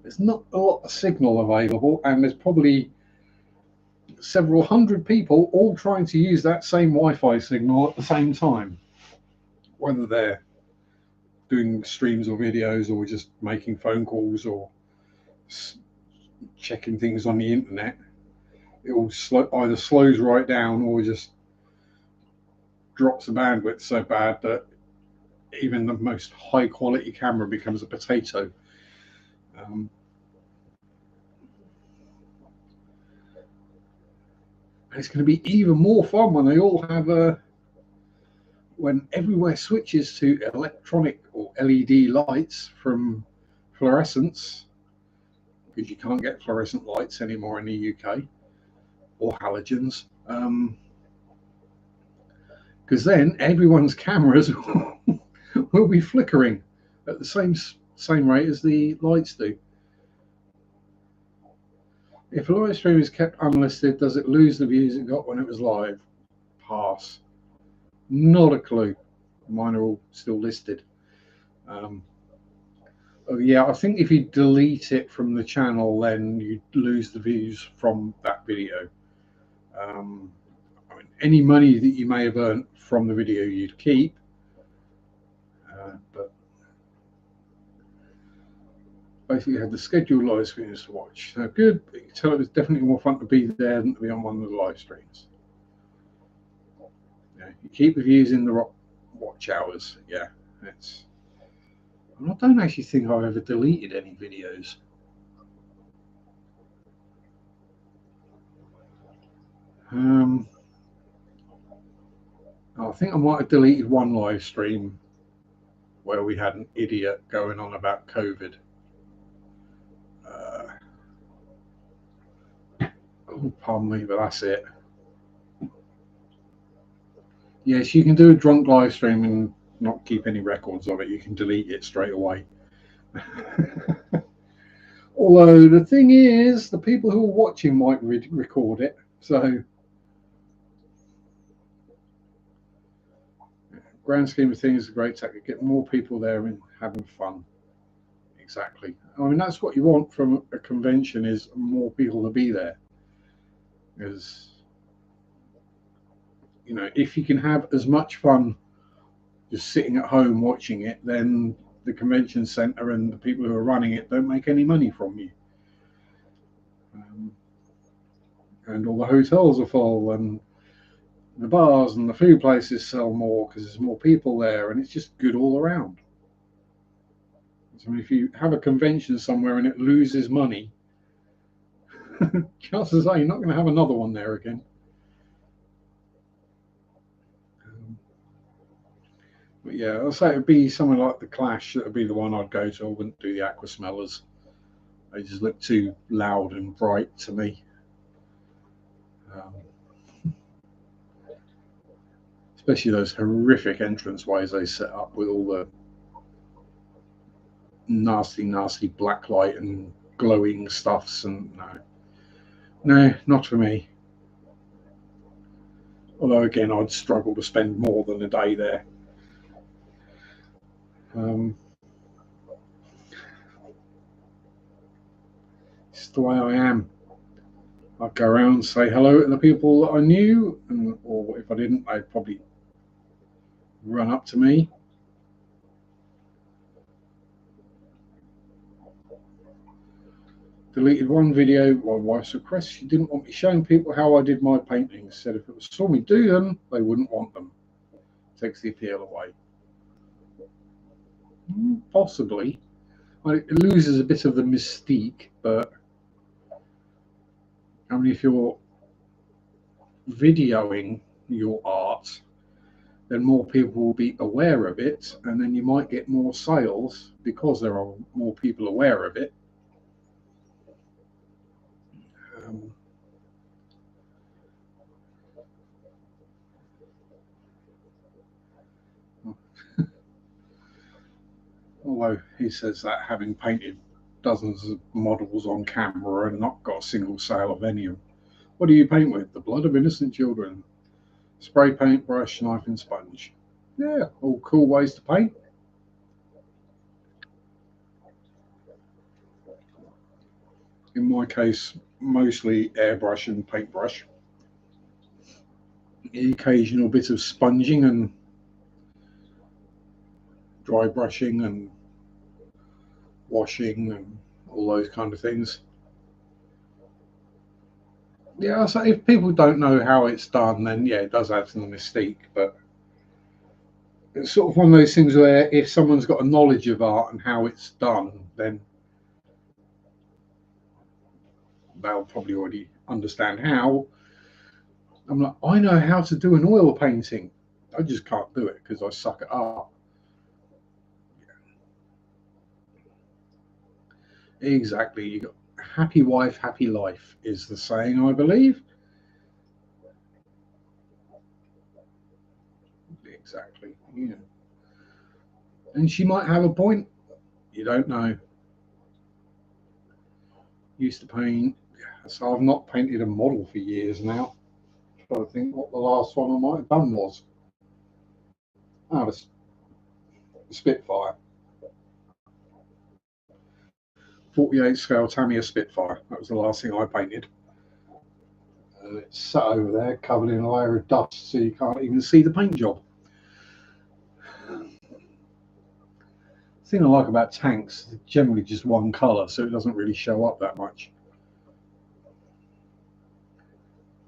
There's not a lot of signal available, and there's probably several hundred people all trying to use that same Wi-Fi signal at the same time, whether they're doing streams or videos or just making phone calls or checking things on the internet. It will either slows right down or just drops the bandwidth so bad that even the most high quality camera becomes a potato. And it's going to be even more fun when they all have when everywhere switches to electronic or LED lights from fluorescents, because you can't get fluorescent lights anymore in the UK, or halogens, because then everyone's cameras will be flickering at the same rate as the lights do. If a live stream is kept unlisted, does it lose the views it got when it was live? Pass. Not a clue. Mine are all still listed. Oh yeah, I think if you delete it from the channel, then you lose the views from that video. I mean, any money that you may have earned from the video you'd keep, but basically you had the scheduled live streams to watch. So good, but you can tell it was definitely more fun to be there than to be on one of the live streams. Yeah, you keep the views in the watch hours. Yeah, it's. I don't actually think I've ever deleted any videos. I think I might have deleted one live stream where we had an idiot going on about COVID. Oh, pardon me, but that's it. Yes, you can do a drunk live stream and not keep any records of it. You can delete it straight away. Although the thing is, the people who are watching might record it. So, grand scheme of things, a great tactic. Get more people there and having fun. Exactly. I mean, that's what you want from a convention, is more people to be there. Because, you know, if you can have as much fun just sitting at home watching it, then the convention center and the people who are running it don't make any money from you. And all the hotels are full, and the bars and the food places sell more because there's more people there, and it's just good all around. So if you have a convention somewhere and it loses money, chances are you're not going to have another one there again. But yeah, I'll say it'd be somewhere like the Clash. That would be the one I'd go to. I wouldn't do the Aqua Smellers. They just look too loud and bright to me. Especially those horrific entrance ways they set up with all the nasty black light and glowing stuffs, and no, not for me. Although again, I'd struggle to spend more than a day there. It's the way I am. I'd go around and say hello to the people that I knew, or if I didn't, they'd probably run up to me. Deleted one video. My wife's request. She didn't want me showing people how I did my paintings. Said if it saw me do them, they wouldn't want them. Takes the appeal away. Possibly. It loses a bit of the mystique, but I mean, if you're videoing your art, then more people will be aware of it, and then you might get more sales because there are more people aware of it. Um, Although he says that having painted dozens of models on camera and not got a single sale of any of them. What do you paint with? The blood of innocent children. Spray paint, brush, knife and sponge. Yeah, all cool ways to paint. In my case, mostly airbrush and paintbrush. The occasional bit of sponging and dry brushing and washing and all those kind of things. Yeah, so if people don't know how it's done, then yeah, it does add to the mystique. But it's sort of one of those things where if someone's got a knowledge of art and how it's done, then they'll probably already understand how. I'm like, I know how to do an oil painting. I just can't do it because I suck at art. Exactly. You got happy wife, happy life is the saying, I believe. Exactly. Yeah. And she might have a point. You don't know. Used to paint. So I've not painted a model for years now. I think what the last one I might have done was. Oh, the Spitfire. 48 scale Tamiya Spitfire. That was the last thing I painted. And it's sat over there covered in a layer of dust so you can't even see the paint job. The thing I like about tanks, they're generally just one colour, so it doesn't really show up that much.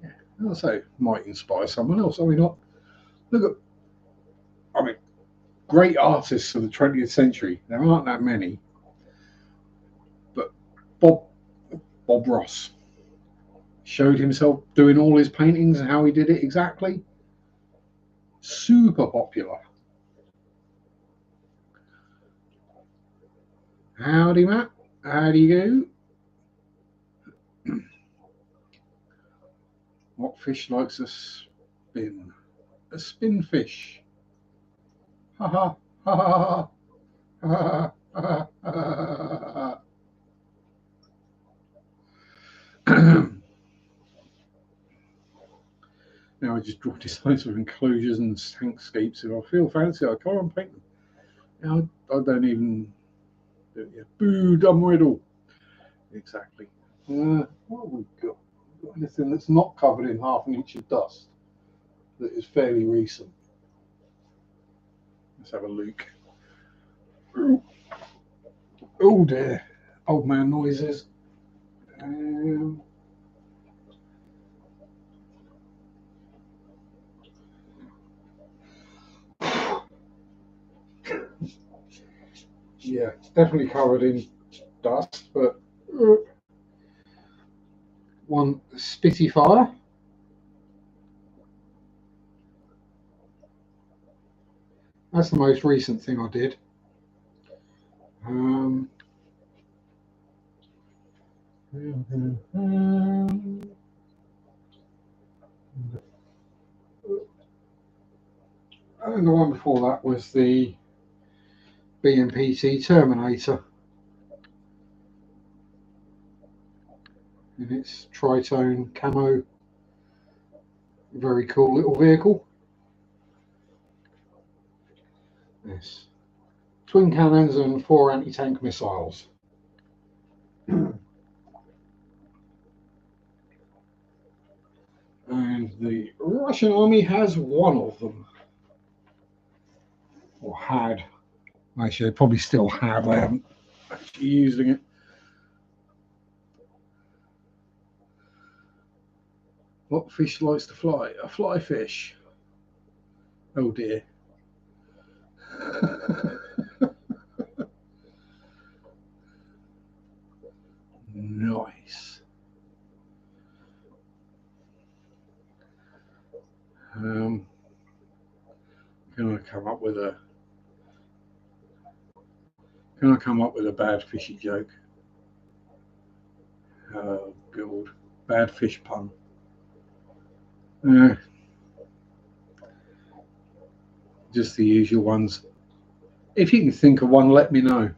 Yeah, I'll say it might inspire someone else. I mean, look at, great artists of the 20th century. There aren't that many, but Bob Bob Ross showed himself doing all his paintings and how he did it exactly. Super popular. Howdy, Matt. How do you go? What fish likes a spin? A spin fish. Ha ha ha ha ha ha ha. Now I just draw designs of enclosures and tankscapes. If I feel fancy, I go and paint them. Now I don't even do it yet. Boo, dumb riddle. Exactly. What have we got? Got anything that's not covered in half an inch of dust that is fairly recent? Let's have a look. Oh dear, old man noises. Um, yeah, it's definitely covered in dust, but one spitty fire. That's the most recent thing I did. Um, and the one before that was the BMPT Terminator in its tritone camo. Very cool little vehicle. Yes. Twin cannons and 4 anti-tank missiles. And the Russian army has one of them. Or had. Actually, they probably still have. I haven't actually using it. What fish likes to fly? A fly fish. Oh dear. Nice. Um, Can I come up with a Can I come up with a bad fishy joke? Oh, God. Bad fish pun. Just the usual ones. If you can think of one, let me know.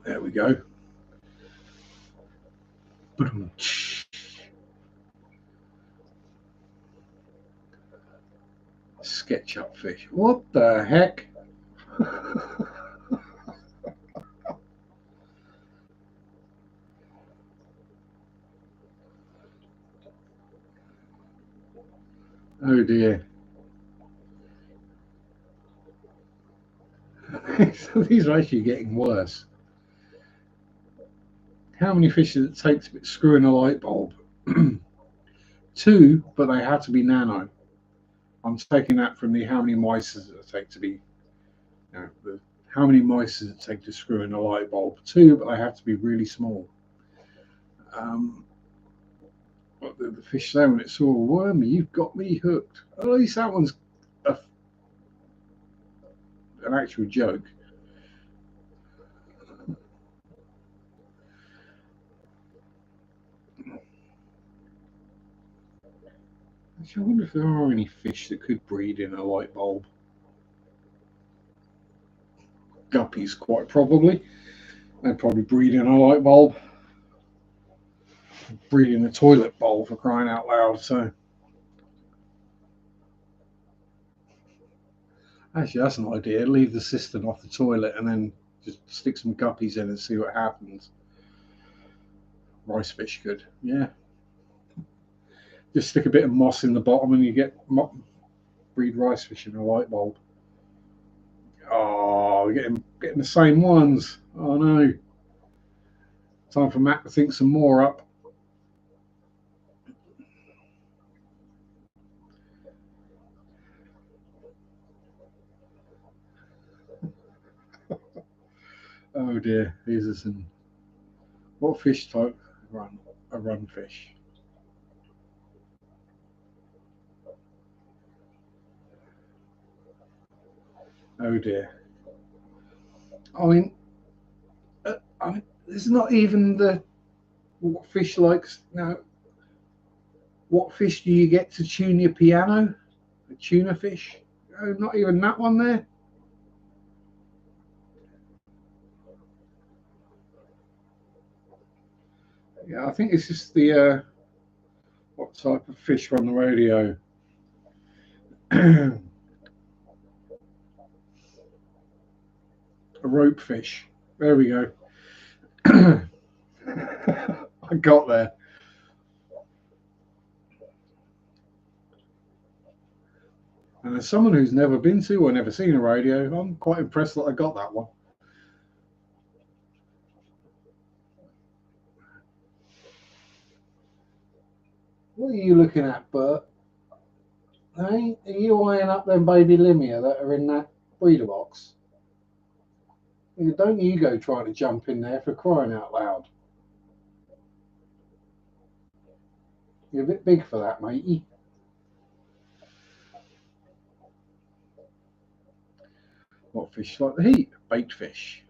There we go. SketchUp fish. What the heck? Oh dear. So these are actually getting worse. How many fish does it take to screw in a light bulb? 2, but they have to be nano. I'm taking that from the how many mice does it take to be, how many mice does it take to screw in a light bulb? 2, but they have to be really small. What the fish say when it saw a worm? You've got me hooked. At least that one's an actual joke. I wonder if there are any fish that could breed in a light bulb. Guppies, quite probably. They'd probably breed in a light bulb. Breed in a toilet bowl, for crying out loud. So, actually, that's an idea. Leave the cistern off the toilet and then just stick some guppies in and see what happens. Rice fish could, yeah. Just stick a bit of moss in the bottom and you get breed rice fish in a light bulb. Oh, we're getting the same ones. Oh no. Time for Matt to think some more up. Oh dear, these are some. What fish type run? A run fish. Oh dear. I mean, it's not even the what fish likes now. What fish do you get to tune your piano? A tuna fish? Oh, not even that one there. Yeah, I think it's just the what type of fish on the radio. A rope fish. There we go. I got there. And as someone who's never been to or never seen a radio, I'm quite impressed that I got that one. What are you looking at, Bert? Hey, are you eyeing up them baby limia that are in that breeder box? Don't you go trying to jump in there, for crying out loud. You're a bit big for that, matey. What fish like the heat? Bait fish.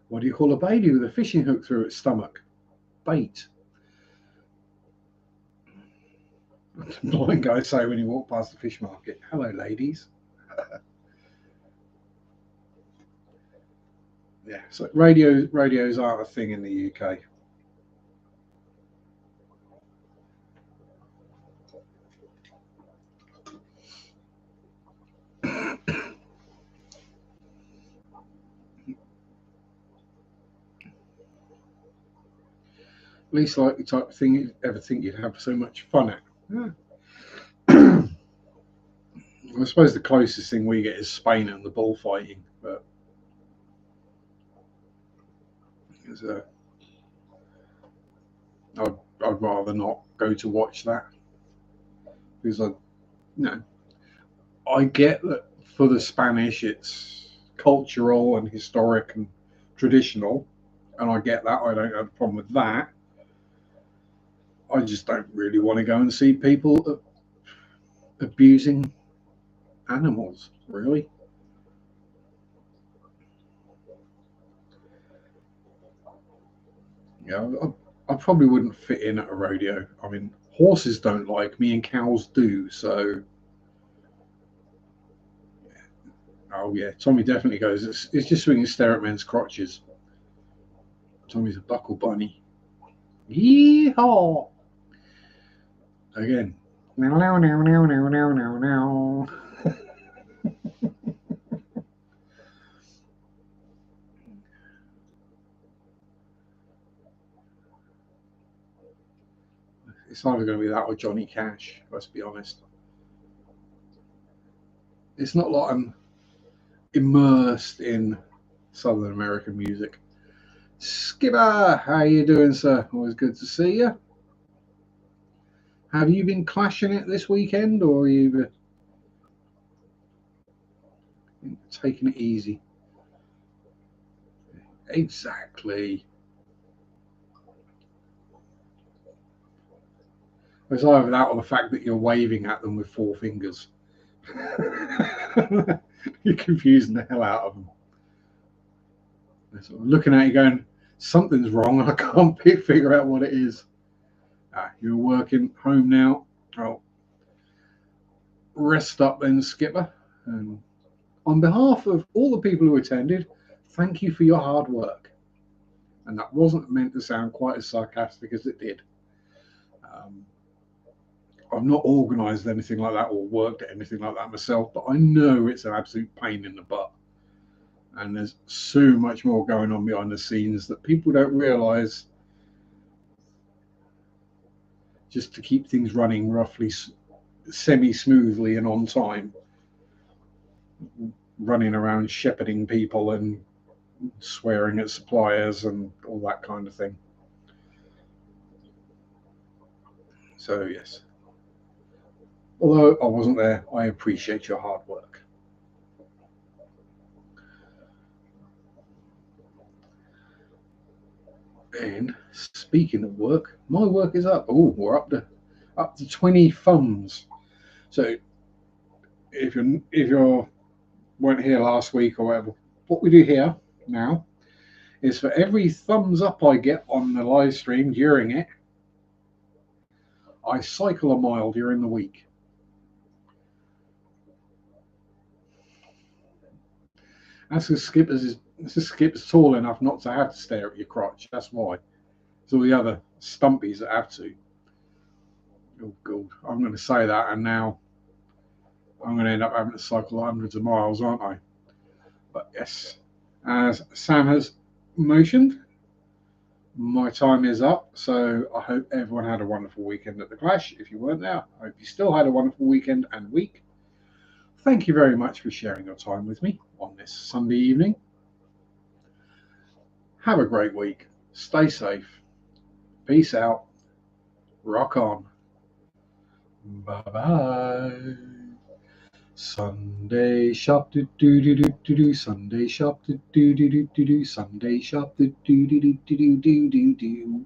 What do you call a baby with a fishing hook through its stomach? Bait. The blind guy say when you walk past the fish market, "Hello, ladies." Yeah, so radios aren't a thing in the UK. Least likely type of thing you'd ever think you'd have so much fun at. Yeah. I suppose the closest thing we get is Spain and the bullfighting, but I'd rather not go to watch that because I get that for the Spanish it's cultural and historic and traditional, and I get that. I don't have a problem with that. I just don't really want to go and see people abusing animals, really. I probably wouldn't fit in at a rodeo. I mean, horses don't like me and cows do, so. Oh yeah, Tommy definitely goes. It's just swinging stare at men's crotches. Tommy's a buckle bunny. Yeehaw! Again. Now, now, now, now, now, now, now, now. It's either going to be that or Johnny Cash. Let's be honest. It's not like I'm immersed in Southern American music. Skipper, how you doing, sir? Always good to see you. Have you been clashing it this weekend, or you've taking it easy? Exactly. It's either that or the fact that you're waving at them with four fingers. You're confusing the hell out of them. They're sort of looking at you going, something's wrong. I can't figure out what it is. You're working home now. Oh, rest up then, Skipper. And on behalf of all the people who attended, thank you for your hard work. And that wasn't meant to sound quite as sarcastic as it did. I've not organised anything like that or worked at anything like that myself, but I know it's an absolute pain in the butt. And there's so much more going on behind the scenes that people don't realise, just to keep things running roughly semi-smoothly and on time. Running around shepherding people and swearing at suppliers and all that kind of thing. So yes, although I wasn't there, I appreciate your hard work. And speaking of work, my work is up. Oh, we're up to 20 thumbs. So if you weren't here last week or whatever, what we do here now is for every thumbs up I get on the live stream during it, I cycle a mile during the week. That's because Skipper's tall enough not to have to stare at your crotch. That's why. It's all the other stumpies that have to. Oh God, I'm going to say that, and now I'm going to end up having to cycle hundreds of miles, aren't I? But yes, as Sam has motioned, my time is up. So I hope everyone had a wonderful weekend at the Clash. If you weren't there, I hope you still had a wonderful weekend and week. Thank you very much for sharing your time with me on this Sunday evening. Have a great week. Stay safe. Peace out. Rock on. Bye-bye. Sunday shop do do do do do do. Sunday shop do do do do do do. Sunday shop do do do do do do do do.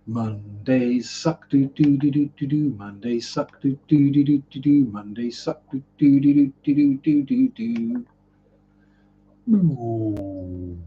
Mondays suck do do do do do do. Mondays suck do do do do do do. Mondays suck do do do do do do do do do.